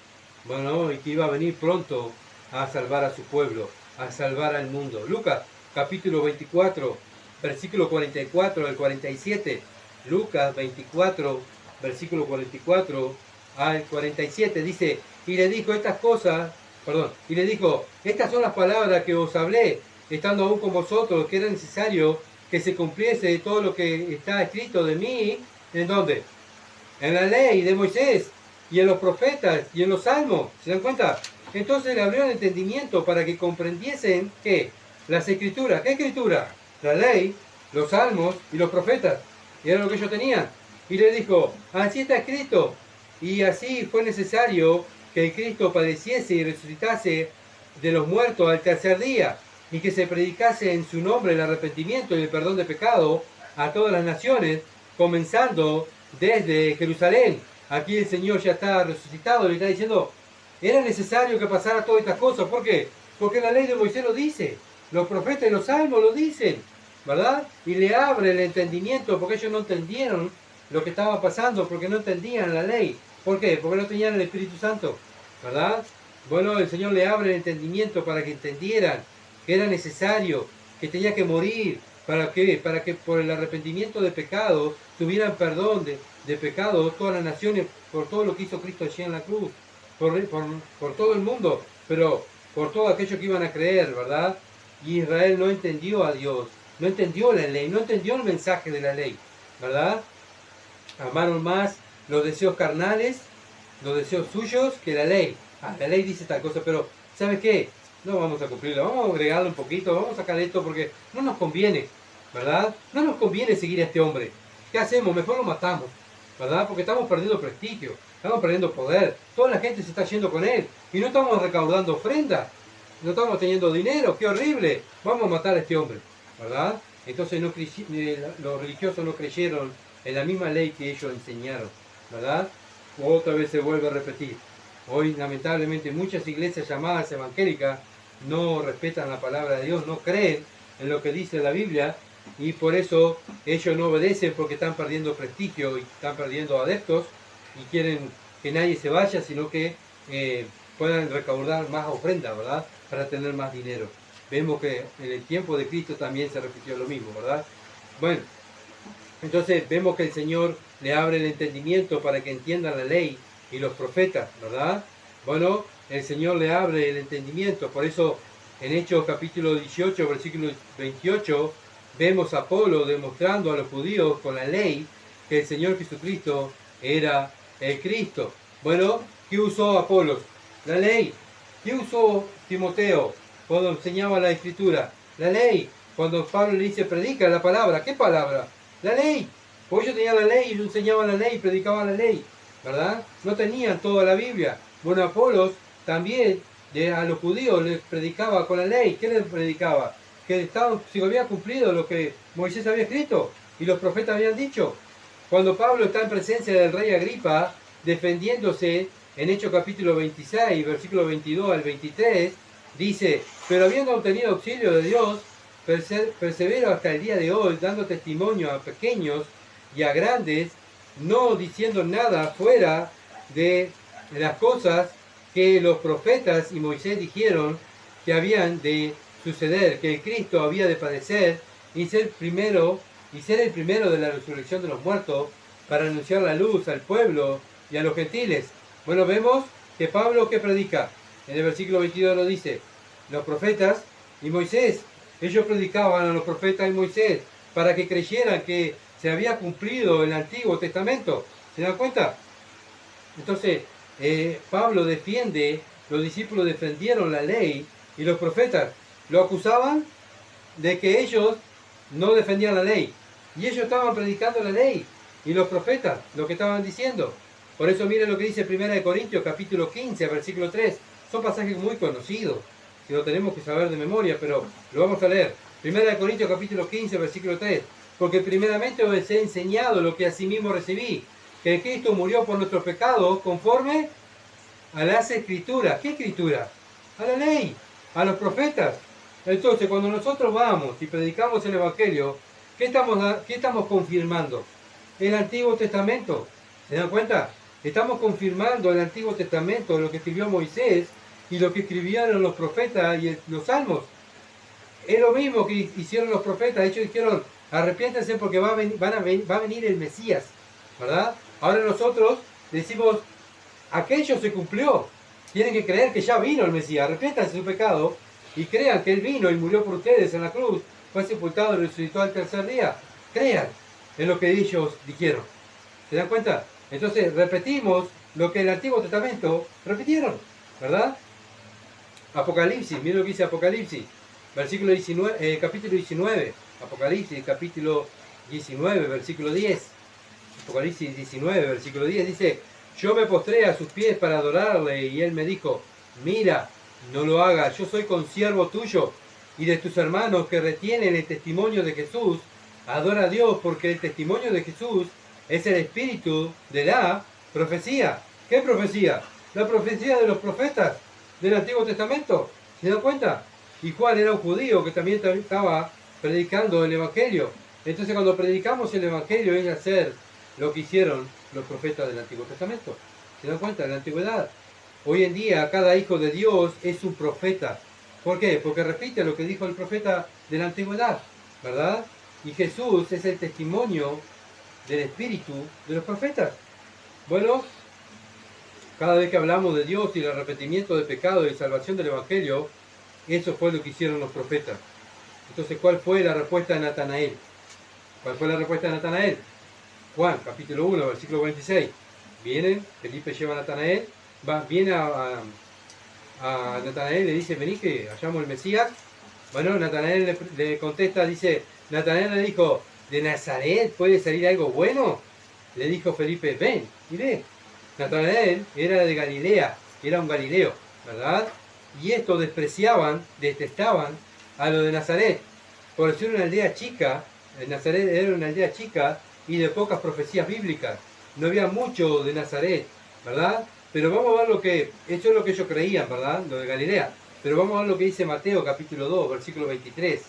bueno, y que iba a venir pronto a salvar a su pueblo, a salvar al mundo. Lucas capítulo 24, versículo 44 al 47. Lucas 24, versículo 44 al 47 dice: y le dijo estas cosas, y le dijo: estas son las palabras que os hablé, estando aún con vosotros, que era necesario que se cumpliese todo lo que está escrito de mí. ¿En dónde? En la ley de Moisés, y en los profetas, y en los salmos. ¿Se dan cuenta? Entonces le abrió el entendimiento para que comprendiesen que las escrituras, ¿qué escritura? La ley, los salmos y los profetas. Y era lo que ellos tenían. Y le dijo: así está escrito. Y así fue necesario que el Cristo padeciese y resucitase de los muertos al tercer día, y que se predicase en su nombre el arrepentimiento y el perdón de pecado a todas las naciones, comenzando desde Jerusalén. Aquí el Señor ya está resucitado, le está diciendo: era necesario que pasara todas estas cosas. ¿Por qué? Porque la ley de Moisés lo dice, los profetas y los salmos lo dicen, ¿verdad? Y le abre el entendimiento, porque ellos no entendieron lo que estaba pasando, porque no entendían la ley. ¿Por qué? Porque no tenían el Espíritu Santo, ¿verdad? Bueno, el Señor le abre el entendimiento para que entendieran que era necesario, que tenía que morir. ¿Para qué? Para que por el arrepentimiento de pecados tuvieran perdón de pecados todas las naciones, por todo lo que hizo Cristo allí en la cruz, por todo el mundo, pero por todos aquellos que iban a creer, ¿verdad? Y Israel no entendió a Dios, no entendió la ley, no entendió el mensaje de la ley, ¿verdad? Amaron más los deseos carnales, los deseos suyos, que la ley. La ley dice tal cosa, pero ¿sabes qué? No vamos a cumplirlo, vamos a agregarlo un poquito, vamos a sacar esto porque no nos conviene, ¿verdad? No nos conviene seguir a este hombre. ¿Qué hacemos? Mejor lo matamos, ¿verdad? Porque estamos perdiendo prestigio, estamos perdiendo poder, toda la gente se está yendo con él y no estamos recaudando ofrendas, no estamos teniendo dinero, qué horrible, vamos a matar a este hombre, ¿verdad? Entonces los religiosos no creyeron en la misma ley que ellos enseñaron, ¿verdad? Otra vez se vuelve a repetir. Hoy, lamentablemente, muchas iglesias llamadas evangélicas no respetan la palabra de Dios, no creen en lo que dice la Biblia, y por eso ellos no obedecen, porque están perdiendo prestigio y están perdiendo adeptos y quieren que nadie se vaya, sino que puedan recaudar más ofrendas, ¿verdad? Para tener más dinero. Vemos que en el tiempo de Cristo también se repitió lo mismo, ¿verdad? Bueno, entonces vemos que el Señor le abre el entendimiento para que entiendan la ley y los profetas, ¿verdad? Bueno, el Señor le abre el entendimiento. Por eso en Hechos capítulo 18, versículo 28, vemos a Apolo demostrando a los judíos con la ley que el Señor Jesucristo era el Cristo. Bueno, ¿qué usó Apolo? La ley. ¿Qué usó Timoteo cuando enseñaba la Escritura? La ley. Cuando Pablo le dice: predica la palabra. ¿Qué palabra? La ley. Pues ellos tenían la ley y enseñaban la ley, predicaban la ley, ¿verdad? No tenían toda la Biblia. Bueno, Apolos también a los judíos les predicaba con la ley. ¿Qué les predicaba? Que se había cumplido lo que Moisés había escrito y los profetas habían dicho. Cuando Pablo está en presencia del rey Agripa, defendiéndose en Hechos capítulo 26, versículo 22 al 23, dice: pero habiendo obtenido auxilio de Dios, persevero hasta el día de hoy, dando testimonio a pequeños y a grandes, no diciendo nada fuera de las cosas que los profetas y Moisés dijeron que habían de suceder, que el Cristo había de padecer y ser el primero de la resurrección de los muertos, para anunciar la luz al pueblo y a los gentiles. Bueno, vemos que Pablo, ¿qué predica? En el versículo 22 lo dice: los profetas y Moisés. Ellos predicaban a los profetas y Moisés para que creyeran que se había cumplido el Antiguo Testamento. ¿Se dan cuenta? Entonces, Pablo defiende, los discípulos defendieron la ley y los profetas lo acusaban de que ellos no defendían la ley. Y ellos estaban predicando la ley y los profetas, lo que estaban diciendo. Por eso miren lo que dice 1 Corintios capítulo 15, versículo 3. Son pasajes muy conocidos, que lo tenemos que saber de memoria, pero lo vamos a leer. 1 Corintios capítulo 15, versículo 3. Porque primeramente os he enseñado lo que asimismo recibí, que Cristo murió por nuestros pecados conforme a las escrituras. ¿Qué escritura? A la ley, a los profetas. Entonces, cuando nosotros vamos y predicamos el Evangelio, ¿qué estamos confirmando? El Antiguo Testamento. ¿Se dan cuenta? Estamos confirmando el Antiguo Testamento, lo que escribió Moisés y lo que escribieron los profetas y los salmos. Es lo mismo que hicieron los profetas. Ellos dijeron, arrepiéntense porque va a venir el Mesías, ¿verdad? Ahora nosotros decimos, aquello se cumplió. Tienen que creer que ya vino el Mesías. Arrepiéntanse de su pecado y crean que Él vino y murió por ustedes en la cruz. Fue sepultado y resucitó al tercer día. Crean en lo que ellos dijeron. ¿Se dan cuenta? Entonces repetimos lo que el Antiguo Testamento repitieron, ¿verdad? Apocalipsis, miren lo que dice Apocalipsis, versículo 19, capítulo 19. Apocalipsis, capítulo 19, versículo 10. Apocalipsis 19, versículo 10 dice: yo me postré a sus pies para adorarle, y él me dijo: mira, no lo hagas, yo soy consiervo tuyo y de tus hermanos que retienen el testimonio de Jesús. Adora a Dios, porque el testimonio de Jesús es el espíritu de la profecía. ¿Qué profecía? La profecía de los profetas del Antiguo Testamento. ¿Se dan cuenta? Y Juan era un judío que también estaba predicando el Evangelio. Entonces, cuando predicamos el Evangelio es hacer lo que hicieron los profetas del Antiguo Testamento. ¿Se dan cuenta? En la antigüedad. Hoy en día, cada hijo de Dios es un profeta. ¿Por qué? Porque repite lo que dijo el profeta de la antigüedad, ¿verdad? Y Jesús es el testimonio del espíritu de los profetas. Bueno, cada vez que hablamos de Dios y el arrepentimiento de pecado y salvación del Evangelio, eso fue lo que hicieron los profetas. Entonces, ¿cuál fue la respuesta de Natanael? ¿Cuál fue la respuesta de Natanael? Juan, capítulo 1, versículo 26. Vienen, Felipe lleva a Natanael, viene a Natanael y le dice: vení que hallamos el Mesías. Bueno, Natanael le contesta, dice, Natanael le dijo: ¿de Nazaret puede salir algo bueno? Le dijo Felipe: ven y ve. Natanael era de Galilea, era un galileo, ¿verdad? Y estos detestaban a lo de Nazaret, por ser una aldea chica. Nazaret era una aldea chica y de pocas profecías bíblicas. No había mucho de Nazaret, ¿verdad? Pero vamos a ver eso es lo que ellos creían, ¿verdad? Lo de Galilea. Pero vamos a ver lo que dice Mateo capítulo 2, versículo 23.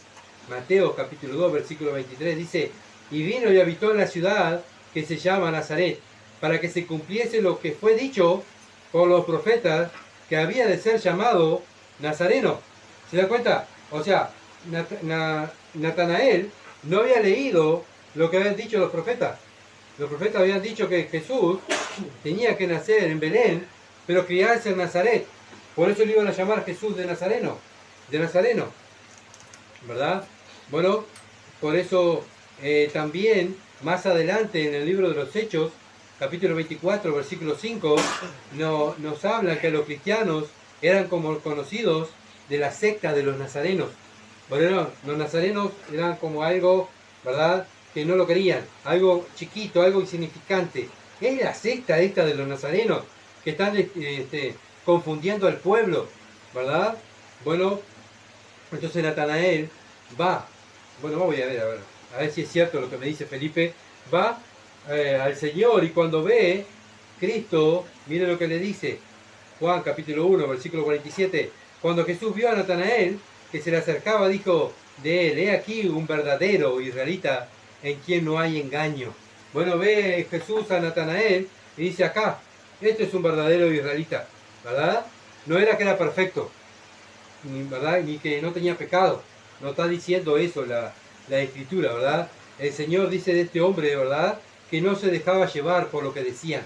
Mateo capítulo 2, versículo 23 dice: y vino y habitó en la ciudad que se llama Nazaret, para que se cumpliese lo que fue dicho por los profetas, que había de ser llamado Nazareno. ¿Se da cuenta? O sea, Natanael no había leído lo que habían dicho los profetas. Los profetas habían dicho que Jesús tenía que nacer en Belén, pero criarse en Nazaret. Por eso le iban a llamar Jesús de Nazareno, ¿verdad? Bueno, por eso también más adelante en el libro de los Hechos, capítulo 24, versículo 5, nos habla que los cristianos eran como conocidos de la secta de los nazarenos. Bueno, los nazarenos eran como algo, ¿verdad?, que no lo querían, algo chiquito, algo insignificante. Es la secta esta de los nazarenos que están confundiendo al pueblo, ¿verdad? Bueno, entonces Natanael va, bueno, vamos a ver si es cierto lo que me dice Felipe, va al Señor, y cuando ve Cristo, mire lo que le dice, Juan capítulo 1, versículo 47, cuando Jesús vio a Natanael que se le acercaba, dijo de él: he aquí un verdadero israelita en quien no hay engaño. Bueno, ve Jesús a Natanael y dice: acá, este es un verdadero israelita, ¿verdad? No era que era perfecto, ¿verdad?, ni que no tenía pecado. No está diciendo eso la Escritura, ¿verdad? El Señor dice de este hombre, ¿verdad?, que no se dejaba llevar por lo que decían,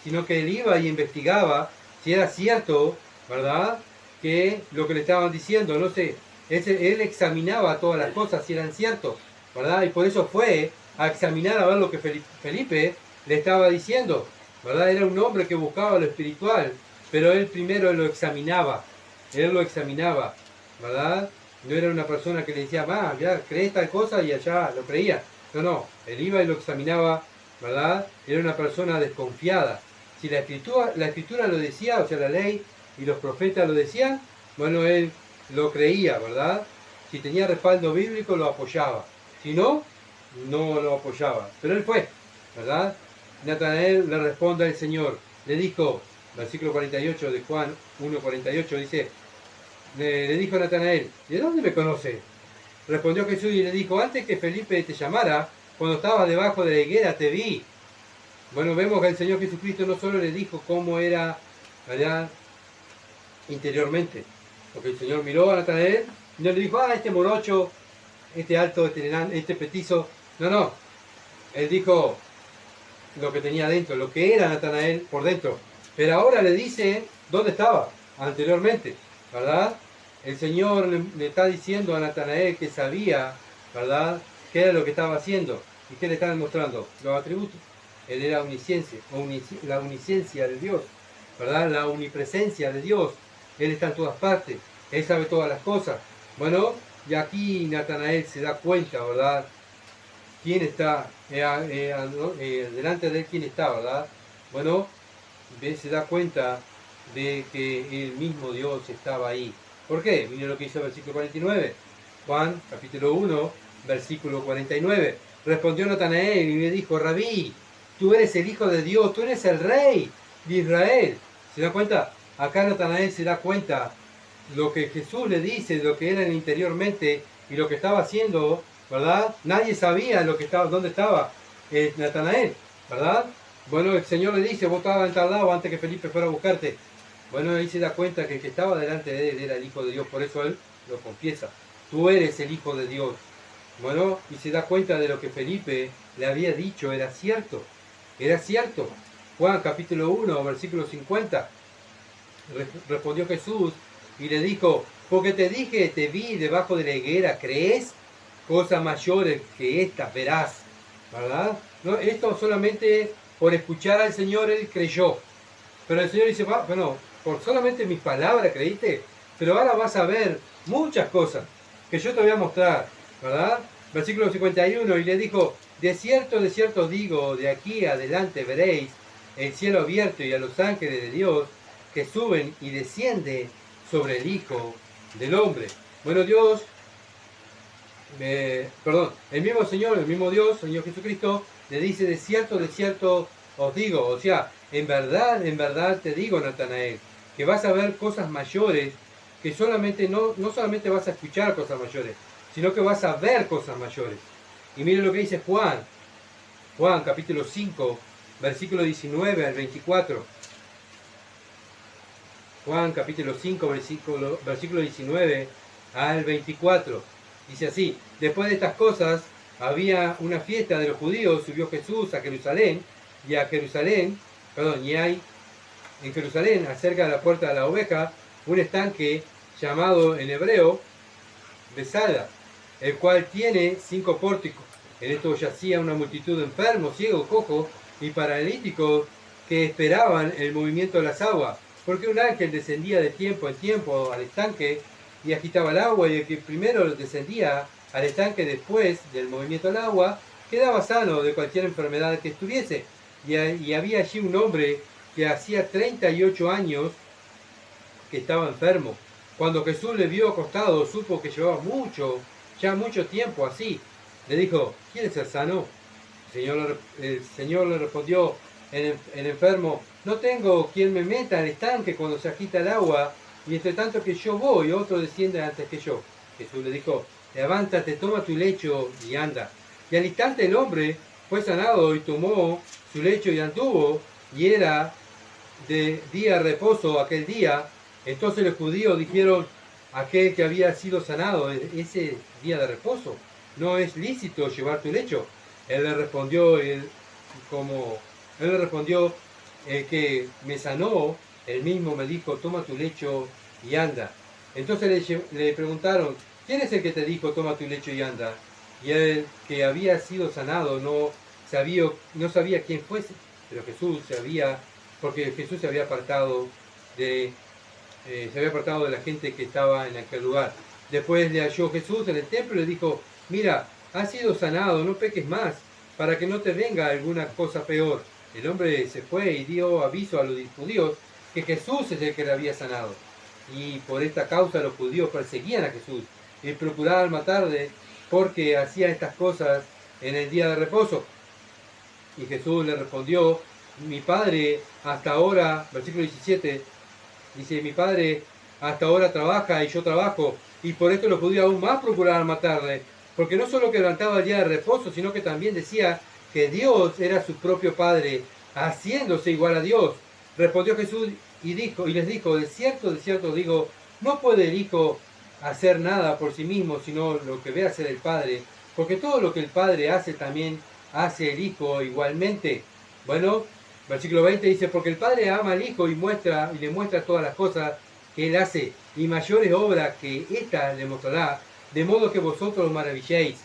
sino que él iba y investigaba si era cierto, ¿verdad?, que lo que le estaban diciendo. No sé, Él examinaba todas las cosas si eran ciertos, ¿verdad? Y por eso fue a examinar a ver lo que Felipe le estaba diciendo, ¿verdad? Era un hombre que buscaba lo espiritual, pero él primero lo examinaba, ¿verdad? No era una persona que le decía, va, ya crees tal cosa y allá lo creía. No, él iba y lo examinaba, ¿verdad? Era una persona desconfiada. Si la escritura lo decía, o sea, la ley y los profetas lo decían, bueno, él lo creía, ¿verdad? Si tenía respaldo bíblico, lo apoyaba. Si no, no lo apoyaba. Pero él fue, ¿verdad? Natanael le responde al Señor. Le dijo, versículo 48 de Juan 1:48, dice, le dijo a Natanael, ¿de dónde me conoce? Respondió Jesús y le dijo, antes que Felipe te llamara, cuando estabas debajo de la higuera te vi. Bueno, vemos que el Señor Jesucristo no solo le dijo cómo era allá interiormente, porque el Señor miró a Natanael y no le dijo, este morocho, este alto, este petizo. No, él dijo lo que tenía dentro, lo que era Natanael por dentro. Pero ahora le dice dónde estaba anteriormente, ¿verdad? El Señor le está diciendo a Natanael que sabía, ¿verdad?, qué era lo que estaba haciendo. ¿Y qué le están mostrando? Los atributos. Él era la omnisciencia de Dios, ¿verdad? La omnipresencia de Dios. Él está en todas partes. Él sabe todas las cosas. Bueno, y aquí Natanael se da cuenta, ¿verdad?, quién está delante de él, quién está, ¿verdad? Bueno, se da cuenta de que el mismo Dios estaba ahí. ¿Por qué? Miren lo que hizo el versículo 49. Juan, capítulo 1, versículo 49. Respondió Natanael y le dijo, Rabí, tú eres el Hijo de Dios, tú eres el Rey de Israel. ¿Se da cuenta? Acá Natanael se da cuenta lo que Jesús le dice, lo que era interiormente y lo que estaba haciendo, ¿verdad? Nadie sabía dónde estaba Natanael, ¿verdad? Bueno, el Señor le dice, vos estabas en tal lado antes que Felipe fuera a buscarte. Bueno, ahí se da cuenta que el que estaba delante de él era el Hijo de Dios, por eso él lo confiesa. Tú eres el Hijo de Dios. Bueno, y se da cuenta de lo que Felipe le había dicho, era cierto. Era cierto. Juan capítulo 1, versículo 50. Respondió Jesús y le dijo, porque te dije, te vi debajo de la higuera, ¿crees? Cosas mayores que estas verás, ¿verdad? No, esto solamente por escuchar al Señor él creyó. Pero el Señor dice, bueno, por solamente mis palabras creíste, pero ahora vas a ver muchas cosas que yo te voy a mostrar, ¿verdad? Versículo 51, y le dijo, de cierto os digo, de aquí adelante veréis el cielo abierto y a los ángeles de Dios que suben y descienden sobre el Hijo del Hombre. Bueno, Dios, el mismo Señor, el mismo Dios, Señor Jesucristo, le dice, de cierto os digo, o sea, en verdad te digo, Natanael, que vas a ver cosas mayores, que solamente no solamente vas a escuchar cosas mayores, sino que vas a ver cosas mayores. Y miren lo que dice Juan capítulo 5, versículo 19 al 24. Juan capítulo 5, versículo 19 al 24. Dice así, después de estas cosas, había una fiesta de los judíos, subió Jesús a Jerusalén, y hay en Jerusalén, acerca de la puerta de la oveja, un estanque llamado en hebreo Besada, el cual tiene 5 pórticos. En esto yacía una multitud de enfermos, ciegos, cojos y paralíticos que esperaban el movimiento de las aguas, porque un ángel descendía de tiempo en tiempo al estanque y agitaba el agua, y el que primero descendía al estanque después del movimiento del agua quedaba sano de cualquier enfermedad que estuviese. Y había allí un hombre que hacía 38 años que estaba enfermo. Cuando Jesús le vio acostado, supo que llevaba mucho tiempo así. Le dijo, ¿quieres ser sano? El Señor le respondió, el enfermo, no tengo quien me meta en el estanque cuando se agita el agua, y entre tanto que yo voy, otro desciende antes que yo. Jesús le dijo, levántate, toma tu lecho y anda. Y al instante el hombre fue sanado y tomó su lecho y anduvo, y era de día reposo aquel día. Entonces los judíos dijeron, aquel que había sido sanado ese día de reposo, no es lícito llevar tu lecho. Él le respondió, el que me sanó, él mismo me dijo, toma tu lecho y anda. Entonces le preguntaron, ¿quién es el que te dijo, toma tu lecho y anda? Y el que había sido sanado no sabía quién fuese, pero Jesús porque Jesús se había apartado de la gente que estaba en aquel lugar. Después le halló Jesús en el templo y le dijo, mira, has sido sanado, no peques más, para que no te venga alguna cosa peor. El hombre se fue y dio aviso a los judíos que Jesús es el que le había sanado. Y por esta causa los judíos perseguían a Jesús y procuraban matarle porque hacía estas cosas en el día de reposo. Y Jesús le respondió, mi Padre hasta ahora, versículo 17, dice, mi Padre hasta ahora trabaja y yo trabajo, y por esto los judíos aún más procuraban matarle, porque no solo quebrantaba el día de reposo, sino que también decía que Dios era su propio Padre, haciéndose igual a Dios. Respondió Jesús y les dijo, de cierto os digo, no puede el Hijo hacer nada por sí mismo, sino lo que ve hacer el Padre, porque todo lo que el Padre hace también hace el Hijo igualmente. Bueno, versículo 20 dice, porque el Padre ama al Hijo y le muestra todas las cosas que Él hace, y mayores obras que ésta le mostrará, de modo que vosotros os maravilléis.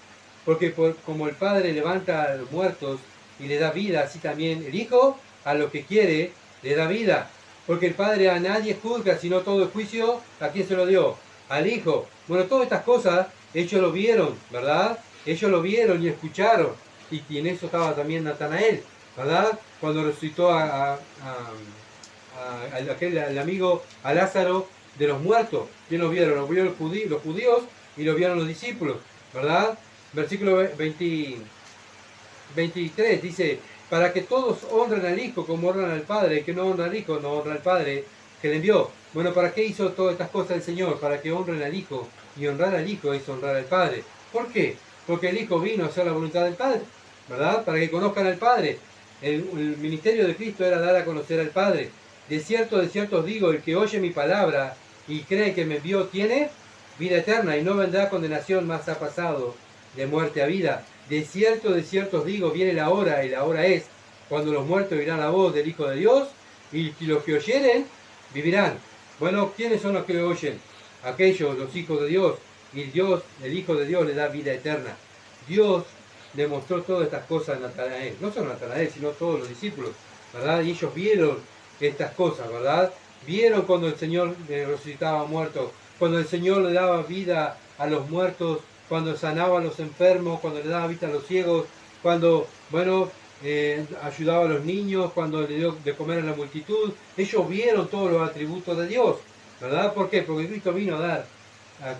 Porque como el Padre levanta a los muertos y le da vida, así también el Hijo a lo que quiere le da vida. Porque el Padre a nadie juzga, sino todo el juicio, ¿a quién se lo dio? Al Hijo. Bueno, todas estas cosas ellos lo vieron, ¿verdad? Ellos lo vieron y escucharon. Y en eso estaba también Natanael, ¿verdad? Cuando resucitó al amigo, a Lázaro de los muertos. ¿Quién lo vieron? Lo vieron los judíos y lo vieron los discípulos, ¿verdad? Versículo 23 dice, para que todos honren al Hijo como honran al Padre, el que no honra al Hijo no honra al Padre que le envió. Bueno, ¿para qué hizo todas estas cosas el Señor? Para que honren al Hijo, y honrar al Hijo es honrar al Padre. ¿Por qué? Porque el Hijo vino a hacer la voluntad del Padre, ¿verdad? Para que conozcan al Padre. El ministerio de Cristo era dar a conocer al Padre. De cierto os digo, el que oye mi palabra y cree que me envió tiene vida eterna y no vendrá condenación, más ha pasado de muerte a vida. De cierto os digo, viene la hora, y la hora es, cuando los muertos oirán la voz del Hijo de Dios, y los que oyeren, vivirán. Bueno, ¿quiénes son los que oyen? Aquellos, los hijos de Dios, y Dios, el Hijo de Dios, le da vida eterna. Dios le mostró todas estas cosas a Natanael, no solo a Natanael, sino a todos los discípulos, ¿verdad? Y ellos vieron estas cosas, ¿verdad? Vieron cuando el Señor resucitaba muertos, cuando el Señor le daba vida a los muertos, cuando sanaba a los enfermos, cuando le daba vida a los ciegos, cuando, bueno, ayudaba a los niños, cuando le dio de comer a la multitud. Ellos vieron todos los atributos de Dios, ¿verdad? ¿Por qué? Porque Cristo vino a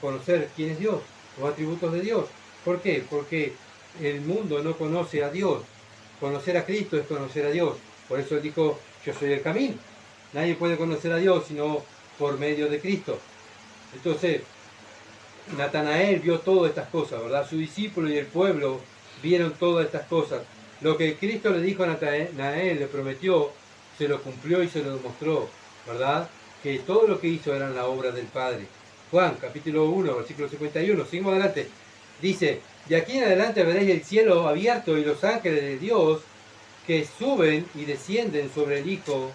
conocer quién es Dios, los atributos de Dios. ¿Por qué? Porque el mundo no conoce a Dios. Conocer a Cristo es conocer a Dios. Por eso Él dijo, yo soy el camino. Nadie puede conocer a Dios sino por medio de Cristo. Entonces, Natanael vio todas estas cosas, ¿verdad? Su discípulo y el pueblo vieron todas estas cosas. Lo que Cristo le dijo a Natanael, le prometió, se lo cumplió y se lo demostró, ¿verdad? Que todo lo que hizo eran la obra del Padre. Juan, capítulo 1, versículo 51, seguimos adelante. Dice, de aquí en adelante veréis el cielo abierto y los ángeles de Dios que suben y descienden sobre el Hijo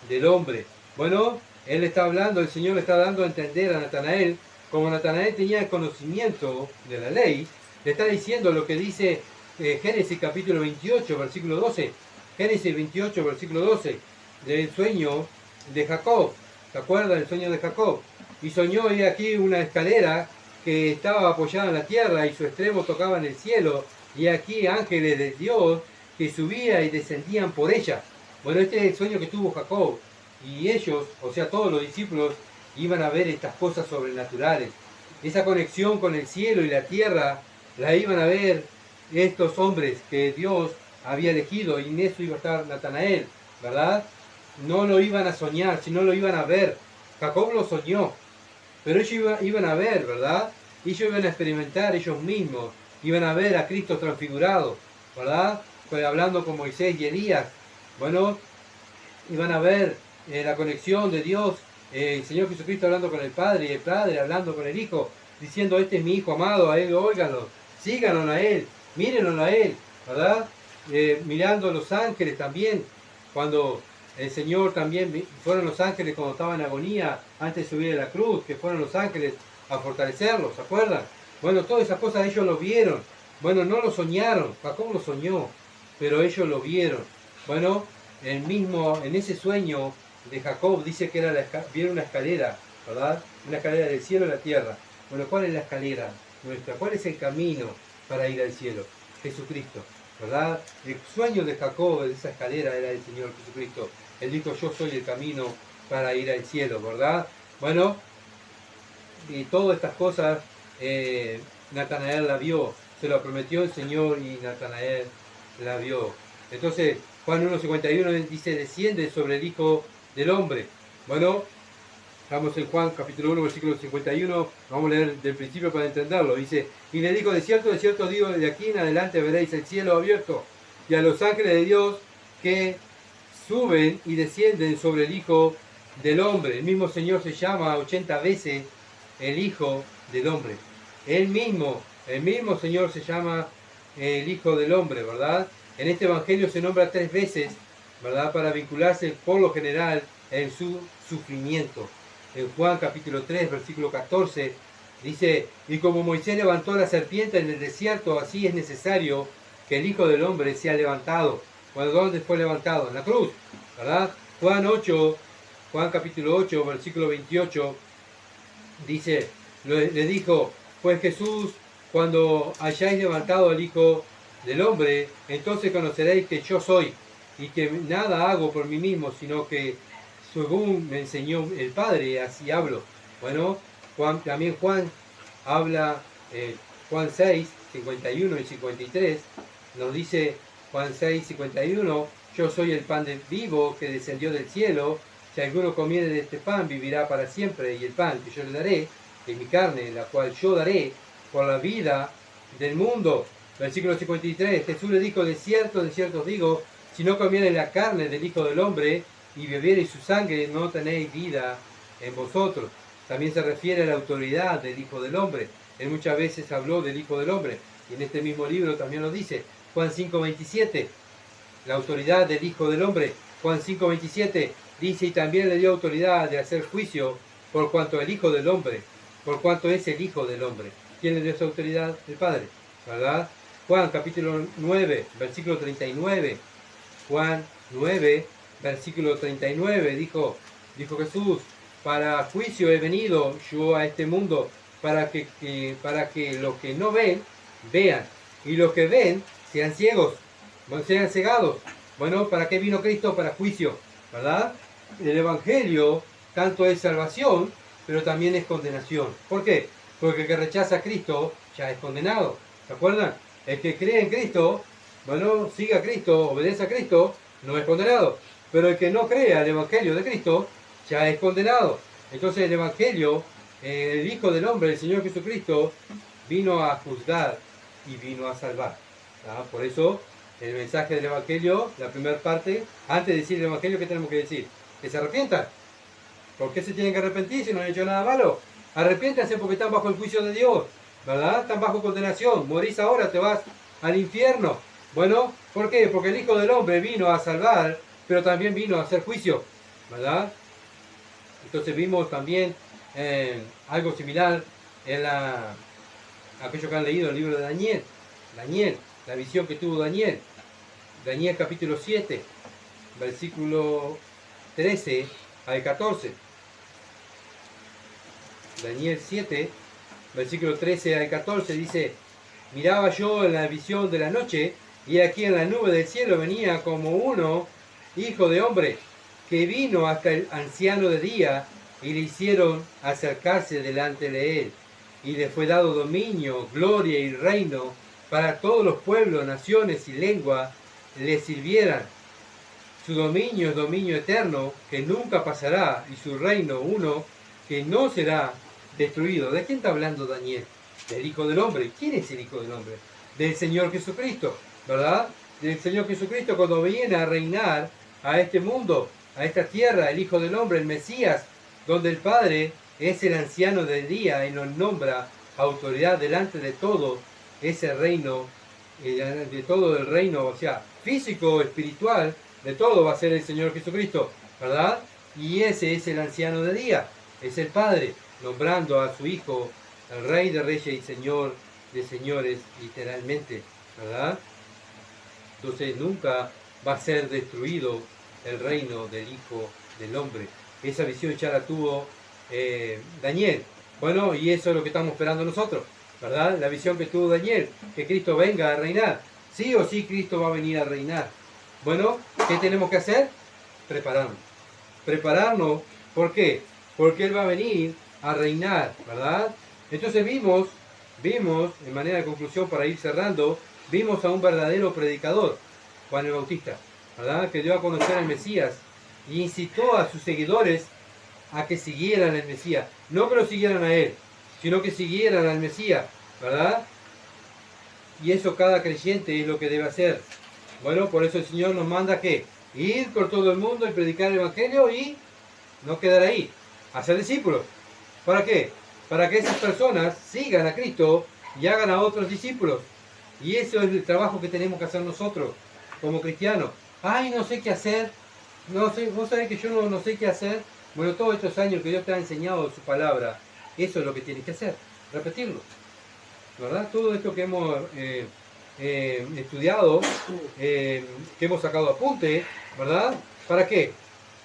del Hombre. Bueno, Él está hablando, el Señor le está dando a entender a Natanael, como Natanael tenía el conocimiento de la ley, le está diciendo lo que dice Génesis capítulo 28, versículo 12. Génesis 28, versículo 12, del sueño de Jacob. ¿Se acuerdan del sueño de Jacob? Y soñó, y aquí una escalera que estaba apoyada en la tierra y su extremo tocaba en el cielo, y aquí ángeles de Dios que subían y descendían por ella. Bueno, este es el sueño que tuvo Jacob, y ellos, o sea, todos los discípulos, iban a ver estas cosas sobrenaturales. Esa conexión con el cielo y la tierra la iban a ver estos hombres que Dios había elegido, y en eso iba a estar Natanael, ¿verdad? No lo iban a soñar, sino lo iban a ver. Jacob lo soñó, pero ellos iban a ver, ¿verdad? Ellos iban a experimentar ellos mismos, iban a ver a Cristo transfigurado, ¿verdad? Pues hablando con Moisés y Elías. Bueno, iban a ver la conexión de Dios, el Señor Jesucristo hablando con el Padre, y el Padre hablando con el Hijo, diciendo, este es mi Hijo amado, a Él óiganlo, síganlo a Él, mírenlo a Él, ¿verdad? Mirando a los ángeles también, cuando el Señor también, fueron los ángeles cuando estaba en agonía, antes de subir a la cruz, que fueron los ángeles a fortalecerlos, ¿se acuerdan? Bueno, todas esas cosas ellos lo vieron. Bueno, no lo soñaron, Jacob lo soñó, pero ellos lo vieron. Bueno, en ese sueño de Jacob dice que vieron una escalera, ¿verdad? Una escalera del cielo a la tierra. Bueno, ¿cuál es la escalera nuestra? ¿Cuál es el camino para ir al cielo? Jesucristo, ¿verdad? El sueño de Jacob, de esa escalera, era el Señor Jesucristo. Él dijo, yo soy el camino para ir al cielo, ¿verdad? Bueno, y todas estas cosas Natanael la vio, se lo prometió el Señor y Natanael la vio. Entonces, Juan 1:51 dice, desciende sobre el Hijo del Hombre. Bueno, estamos en Juan capítulo 1, versículo 51, vamos a leer del principio para entenderlo. Dice, y le dijo, de cierto digo, de aquí en adelante veréis el cielo abierto y a los ángeles de Dios que suben y descienden sobre el Hijo del Hombre. El mismo Señor se llama 80 veces el Hijo del Hombre. El mismo Señor se llama el Hijo del Hombre, ¿verdad? En este Evangelio se nombra 3 veces, ¿verdad? Para vincularse por lo general en su sufrimiento. En Juan capítulo 3, versículo 14, dice, y como Moisés levantó la serpiente en el desierto, así es necesario que el Hijo del Hombre sea levantado. Bueno, ¿dónde fue levantado? En la cruz, ¿verdad? Juan capítulo 8, versículo 28, dice, le dijo, pues Jesús, cuando hayáis levantado al Hijo del Hombre, entonces conoceréis que yo soy, y que nada hago por mí mismo, sino que según me enseñó el Padre, así hablo. Bueno, también Juan habla, Juan 6, 51 y 53, nos dice Juan 6, 51, yo soy el pan vivo que descendió del cielo, si alguno comiere de este pan vivirá para siempre, y el pan que yo le daré es mi carne, la cual yo daré por la vida del mundo. Versículo 53, Jesús le dijo, de cierto os digo, si no comiereis la carne del Hijo del Hombre y bebiereis su sangre, no tenéis vida en vosotros. También se refiere a la autoridad del Hijo del Hombre. Él muchas veces habló del Hijo del Hombre, y en este mismo libro también lo dice. Juan 5:27, la autoridad del Hijo del Hombre. Juan 5:27 dice, y también le dio autoridad de hacer juicio por cuanto el Hijo del Hombre, por cuanto es el Hijo del Hombre. ¿Quién le dio esa autoridad? El Padre, ¿verdad? Juan capítulo 9, versículo 39. Juan 9, versículo 39, dijo Jesús, para juicio he venido yo a este mundo, para que los que no ven, vean, y los que ven, sean ciegos, sean cegados. Bueno, ¿para qué vino Cristo? Para juicio, ¿verdad? El Evangelio tanto es salvación, pero también es condenación. ¿Por qué? Porque el que rechaza a Cristo ya es condenado. ¿Se acuerdan? El que cree en Cristo, bueno, sigue a Cristo, obedece a Cristo, no es condenado. Pero el que no cree al Evangelio de Cristo, ya es condenado. Entonces el Evangelio, el Hijo del Hombre, el Señor Jesucristo, vino a juzgar y vino a salvar. ¿Ah? Por eso el mensaje del Evangelio, la primera parte, antes de decir el Evangelio, ¿qué tenemos que decir? Que se arrepientan. ¿Por qué se tienen que arrepentir si no han hecho nada malo? Arrepiéntanse porque están bajo el juicio de Dios, ¿verdad? Están bajo condenación. Morís ahora, te vas al infierno. Bueno, ¿por qué? Porque el Hijo del Hombre vino a salvar, pero también vino a hacer juicio, ¿verdad? Entonces vimos también algo similar en aquellos que han leído el libro de Daniel. Daniel, la visión que tuvo Daniel. Daniel capítulo 7, versículo 13 al 14. Daniel 7, versículo 13 al 14 dice, miraba yo en la visión de la noche, y aquí en la nube del cielo venía como uno, hijo de hombre, que vino hasta el anciano de día, y le hicieron acercarse delante de él. Y le fue dado dominio, gloria y reino, para todos los pueblos, naciones y lenguas le sirvieran. Su dominio es dominio eterno, que nunca pasará, y su reino uno, que no será destruido. ¿De quién está hablando Daniel? Del Hijo del Hombre. ¿Quién es el Hijo del Hombre? Del Señor Jesucristo, ¿verdad? Del Señor Jesucristo cuando viene a reinar a este mundo, a esta tierra, el Hijo del Hombre, el Mesías, donde el Padre es el anciano del día y nos nombra autoridad delante de todo ese reino, de todo el reino, o sea, físico, espiritual, de todo va a ser el Señor Jesucristo, ¿verdad? Y ese es el anciano de día, es el Padre. nombrando a su Hijo el Rey de Reyes y Señor de Señores, literalmente, ¿verdad? Entonces nunca va a ser destruido el reino del Hijo del Hombre. Esa visión ya la tuvo Daniel. Bueno, y eso es lo que estamos esperando nosotros, ¿verdad? La visión que tuvo Daniel, que Cristo venga a reinar. Sí o sí Cristo va a venir a reinar. Bueno, ¿qué tenemos que hacer? Prepararnos. Prepararnos, ¿por qué? Porque Él va a venir a reinar, ¿verdad? Entonces vimos, en manera de conclusión para ir cerrando, vimos a un verdadero predicador, Juan el Bautista, ¿verdad? Que dio a conocer al Mesías y incitó a sus seguidores a que siguieran al Mesías. No que lo siguieran a Él, sino que siguieran al Mesías, ¿verdad? Y eso cada creyente es lo que debe hacer. Bueno, por eso el Señor nos manda que ir por todo el mundo y predicar el Evangelio y no quedar ahí, hacer discípulos. ¿Para qué? Para que esas personas sigan a Cristo y hagan a otros discípulos. Y eso es el trabajo que tenemos que hacer nosotros como cristianos. Ay, no sé qué hacer. No sé, vos sabés que yo no sé qué hacer. Bueno, todos estos años que Dios te ha enseñado su palabra, eso es lo que tienes que hacer, repetirlo. ¿Verdad? Todo esto que hemos estudiado, que hemos sacado apunte, ¿verdad? ¿Para qué?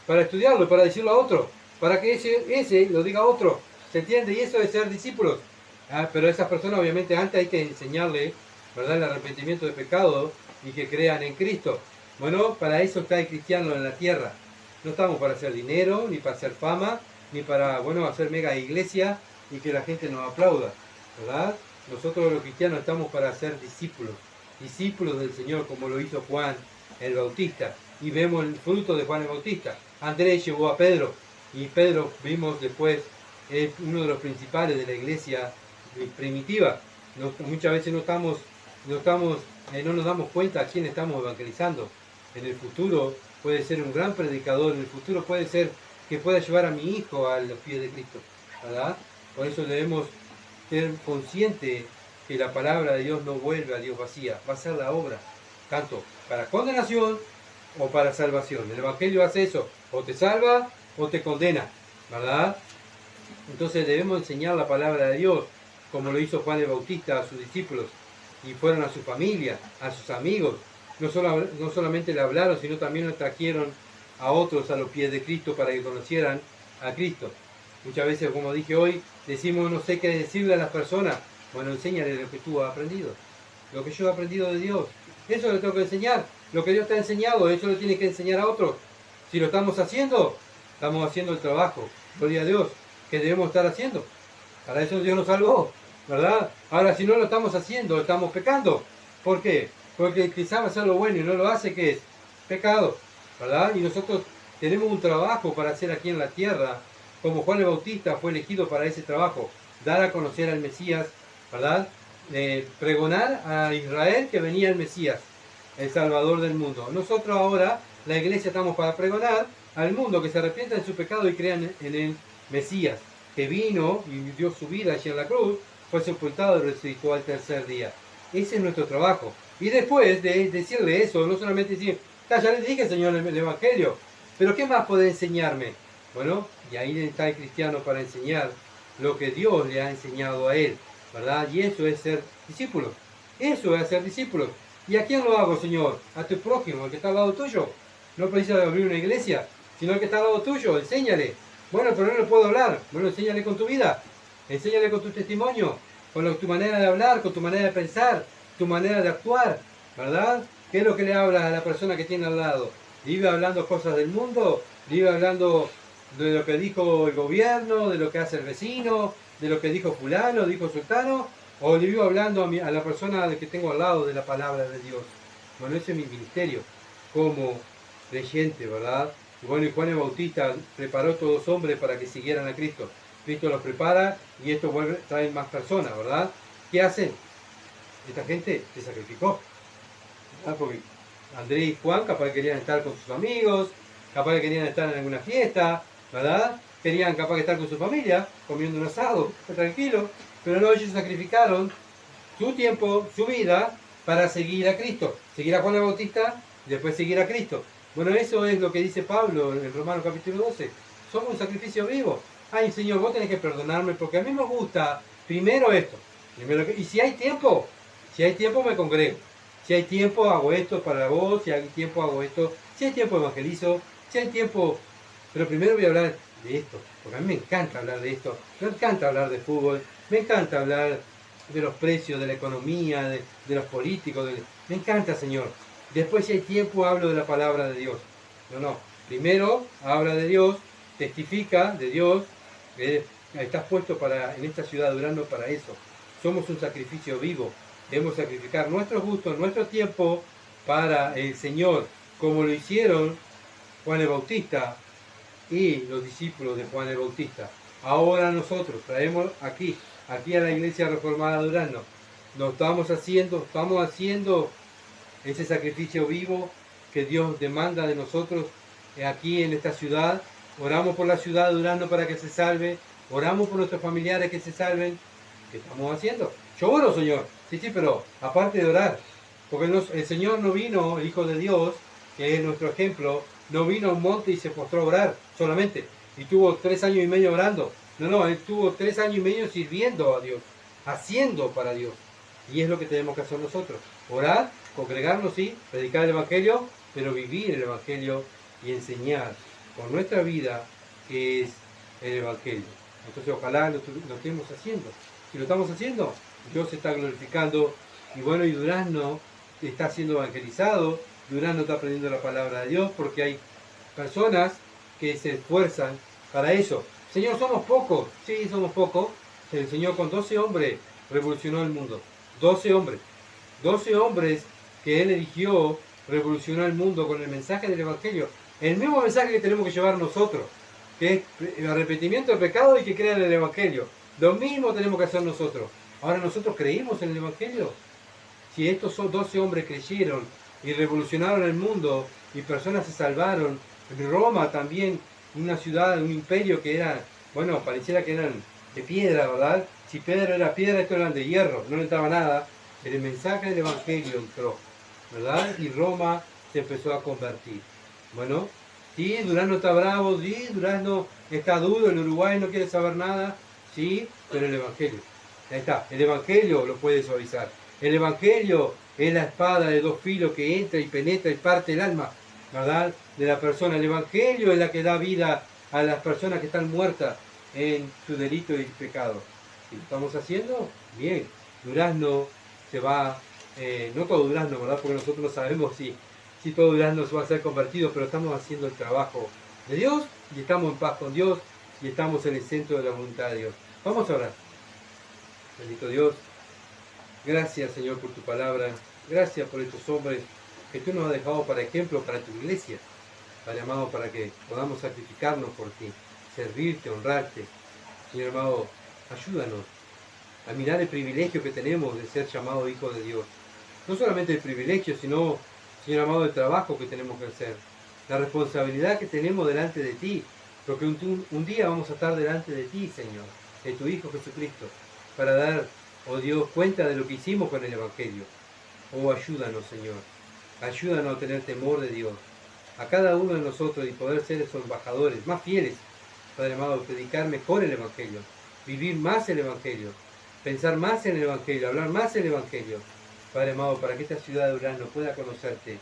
Para estudiarlo, para decirlo a otro, para que ese lo diga a otro, ¿se entiende? Y eso es ser discípulos. Pero a esas personas obviamente antes hay que enseñarle, ¿verdad? El arrepentimiento de pecado y que crean en Cristo. Bueno, para eso está el cristiano en la tierra. No estamos para hacer dinero, ni para hacer fama, ni para, bueno, hacer mega iglesia y que la gente nos aplauda, ¿verdad? Nosotros los cristianos estamos para ser discípulos, discípulos del Señor como lo hizo Juan el Bautista. Y vemos el fruto de Juan el Bautista. Andrés llevó a Pedro y Pedro vimos después es uno de los principales de la iglesia primitiva. Muchas veces no nos damos cuenta a quién estamos evangelizando. En el futuro puede ser un gran predicador, en el futuro puede ser que pueda llevar a mi hijo a los pies de Cristo, ¿verdad? Por eso debemos ser conscientes que la palabra de Dios no vuelve a Dios vacía, va a ser la obra, tanto para condenación o para salvación. El Evangelio hace eso, o te salva o te condena, ¿verdad? Entonces debemos enseñar la palabra de Dios, como lo hizo Juan el Bautista a sus discípulos, y fueron a su familia, a sus amigos. No solamente le hablaron, sino también le trajeron a otros a los pies de Cristo para que conocieran a Cristo. Muchas veces, como dije hoy, decimos no sé qué decirle a las personas. Bueno, enséñale lo que tú has aprendido, lo que yo he aprendido de Dios. Eso le tengo que enseñar. Lo que Dios te ha enseñado, eso lo tienes que enseñar a otros. Si lo estamos haciendo el trabajo, gloria a Dios, que debemos estar haciendo. Para eso Dios nos salvó, ¿verdad? Ahora, si no lo estamos haciendo, estamos pecando. ¿Por qué? Porque el que sabe hacer lo bueno y no lo hace, ¿qué es? Pecado, ¿verdad? Y nosotros tenemos un trabajo para hacer aquí en la tierra, como Juan el Bautista fue elegido para ese trabajo, dar a conocer al Mesías, ¿verdad? Pregonar a Israel que venía el Mesías, el Salvador del mundo. Nosotros ahora, la iglesia, estamos para pregonar al mundo que se arrepienta de su pecado y crean en el Mesías, que vino y dio su vida allí en la cruz, fue sepultado y resucitó al tercer día. Ese es nuestro trabajo. Y después de decirle eso, no solamente decir, ya les dije, Señor, el Evangelio, pero ¿qué más puede enseñarme? Bueno, y ahí está el cristiano para enseñar lo que Dios le ha enseñado a él, ¿verdad? Y eso es ser discípulo. Eso es ser discípulo. ¿Y a quién lo hago, Señor? A tu prójimo, el que está al lado tuyo. No precisa abrir una iglesia, sino el que está al lado tuyo, enséñale. Bueno, pero no le puedo hablar. Bueno, enséñale con tu vida. Enséñale con tu testimonio, con tu manera de hablar, con tu manera de pensar, tu manera de actuar, ¿verdad? ¿Qué es lo que le hablas a la persona que tiene al lado? ¿Vive hablando cosas del mundo? ¿Vive hablando de lo que dijo el gobierno, de lo que hace el vecino, de lo que dijo fulano, dijo sultano? ¿O le vivo hablando a la persona que tengo al lado de la palabra de Dios? Bueno, ese es mi ministerio como creyente, ¿verdad? Y bueno, y Juan el Bautista preparó a todos los hombres para que siguieran a Cristo. Cristo los prepara y esto trae más personas, ¿verdad? ¿Qué hacen? Esta gente se sacrificó, ¿verdad? Porque Andrés y Juan capaz que querían estar con sus amigos, capaz que querían estar en alguna fiesta, ¿verdad? Querían capaz que estar con su familia, comiendo un asado, tranquilo, pero no, ellos sacrificaron su tiempo, su vida, para seguir a Cristo, seguir a Juan el Bautista y después seguir a Cristo. Bueno, eso es lo que dice Pablo en Romanos capítulo 12. Somos un sacrificio vivo. ay Señor, vos tenés que perdonarme porque a mí me gusta primero esto. Y si hay tiempo me congrego. Si hay tiempo hago esto para vos, si hay tiempo hago esto, si hay tiempo evangelizo, si hay tiempo... Pero primero voy a hablar de esto, porque a mí me encanta hablar de esto, me encanta hablar de fútbol, me encanta hablar de los precios, de la economía, de los políticos, me encanta, Señor. Después si hay tiempo hablo de la palabra de Dios. No. Primero habla de Dios, testifica de Dios, que estás puesto en esta ciudad de Durazno para eso. Somos un sacrificio vivo. Debemos sacrificar nuestros gustos, nuestro tiempo para el Señor, como lo hicieron Juan el Bautista y los discípulos de Juan el Bautista. Ahora nosotros traemos aquí a la Iglesia Reformada de Durazno. Estamos haciendo ese sacrificio vivo que Dios demanda de nosotros aquí en esta ciudad. Oramos por la ciudad de Durazno para que se salve. Oramos por nuestros familiares que se salven. ¿Qué estamos haciendo? Yo oro, Señor. Sí, pero aparte de orar. Porque el Señor no vino, el Hijo de Dios, que es nuestro ejemplo, no vino a un monte y se postró a orar solamente. Y tuvo 3 años y medio orando. No, Él tuvo 3 años y medio sirviendo a Dios, haciendo para Dios. Y es lo que tenemos que hacer nosotros. Orar, congregarnos, sí, predicar el Evangelio, pero vivir el Evangelio y enseñar con nuestra vida que es el Evangelio. Entonces ojalá lo estemos haciendo. Si lo estamos haciendo, Dios se está glorificando. Y bueno, y Durazno está siendo evangelizado. Durazno está aprendiendo la palabra de Dios porque hay personas que se esfuerzan para eso. Señor, somos pocos. Sí, somos pocos. El Señor con 12 hombres revolucionó el mundo. 12 hombres. 12 hombres que Él eligió revolucionó el mundo con el mensaje del Evangelio. El mismo mensaje que tenemos que llevar nosotros, que es el arrepentimiento del pecado y que crean en el Evangelio. Lo mismo tenemos que hacer nosotros. Ahora nosotros creímos en el Evangelio. Si estos 12 hombres creyeron y revolucionaron el mundo y personas se salvaron, Roma también, una ciudad, un imperio que era, bueno, pareciera que eran de piedra, ¿verdad? Si Pedro era piedra, estos eran de hierro, no le entraba nada. El mensaje del Evangelio entró, ¿verdad? Y Roma se empezó a convertir. Bueno, sí, Durazno está bravo, sí, Durazno está duro, el Uruguay no quiere saber nada, sí, pero el Evangelio, ahí está, el Evangelio lo puede suavizar. El Evangelio es la espada de 2 filos que entra y penetra y parte el alma, ¿verdad? De la persona. El Evangelio es la que da vida a las personas que están muertas en su delito y pecado. ¿Y lo estamos haciendo? Bien. Durazno se va, no todo Durazno, ¿verdad? Porque nosotros no sabemos si todo Durazno se va a ser convertido, pero estamos haciendo el trabajo de Dios y estamos en paz con Dios y estamos en el centro de la voluntad de Dios. Vamos a orar. Bendito Dios. Gracias, Señor, por tu palabra. Gracias por estos hombres que tú nos has dejado para ejemplo para tu iglesia. Padre amado, para que podamos sacrificarnos por ti, servirte, honrarte. Señor amado, ayúdanos a mirar el privilegio que tenemos de ser llamados hijos de Dios. No solamente el privilegio, sino, Señor amado, el trabajo que tenemos que hacer. La responsabilidad que tenemos delante de ti. Porque un día vamos a estar delante de ti, Señor, de tu Hijo Jesucristo, para dar, oh Dios, cuenta de lo que hicimos con el Evangelio. Oh, ayúdanos, Señor. Ayúdanos a tener temor de Dios. A cada uno de nosotros y poder ser esos embajadores más fieles, Padre amado, predicar mejor el Evangelio, vivir más el Evangelio, pensar más en el Evangelio, hablar más el Evangelio. Padre amado, para que esta ciudad de Durazno pueda conocerte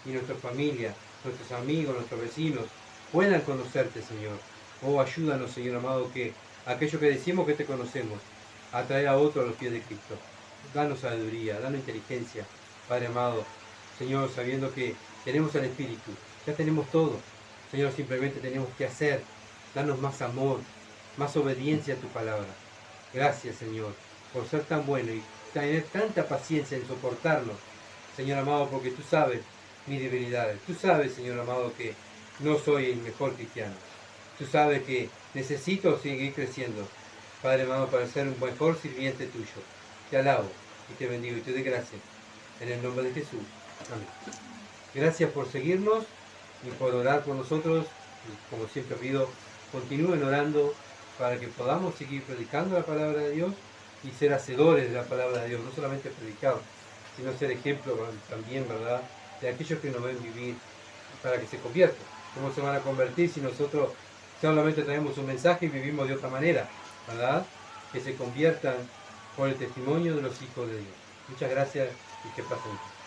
y nuestra familia, nuestros amigos, nuestros vecinos puedan conocerte, Señor. Oh, ayúdanos, Señor amado, que aquello que decimos que te conocemos, atraer a otros a los pies de Cristo. Danos sabiduría, danos inteligencia, Padre amado. Señor, sabiendo que tenemos el Espíritu, ya tenemos todo. Señor, simplemente tenemos que hacer, darnos más amor, más obediencia a tu palabra. Gracias, Señor, por ser tan bueno y tener tanta paciencia en soportarnos, Señor amado, porque tú sabes mis debilidades. Tú sabes, Señor amado, que no soy el mejor cristiano. Tú sabes que necesito seguir creciendo, Padre amado, para ser un mejor sirviente tuyo. Te alabo y te bendigo y te doy gracias. En el nombre de Jesús. Amén. Gracias por seguirnos y por orar por nosotros. Y como siempre pido, continúen orando para que podamos seguir predicando la palabra de Dios y ser hacedores de la palabra de Dios. No solamente predicar, sino ser ejemplo también, ¿verdad?, de aquellos que nos ven vivir para que se conviertan. ¿Cómo se van a convertir si nosotros solamente traemos un mensaje y vivimos de otra manera, ¿verdad? Que se conviertan por el testimonio de los hijos de Dios. Muchas gracias y que pasen.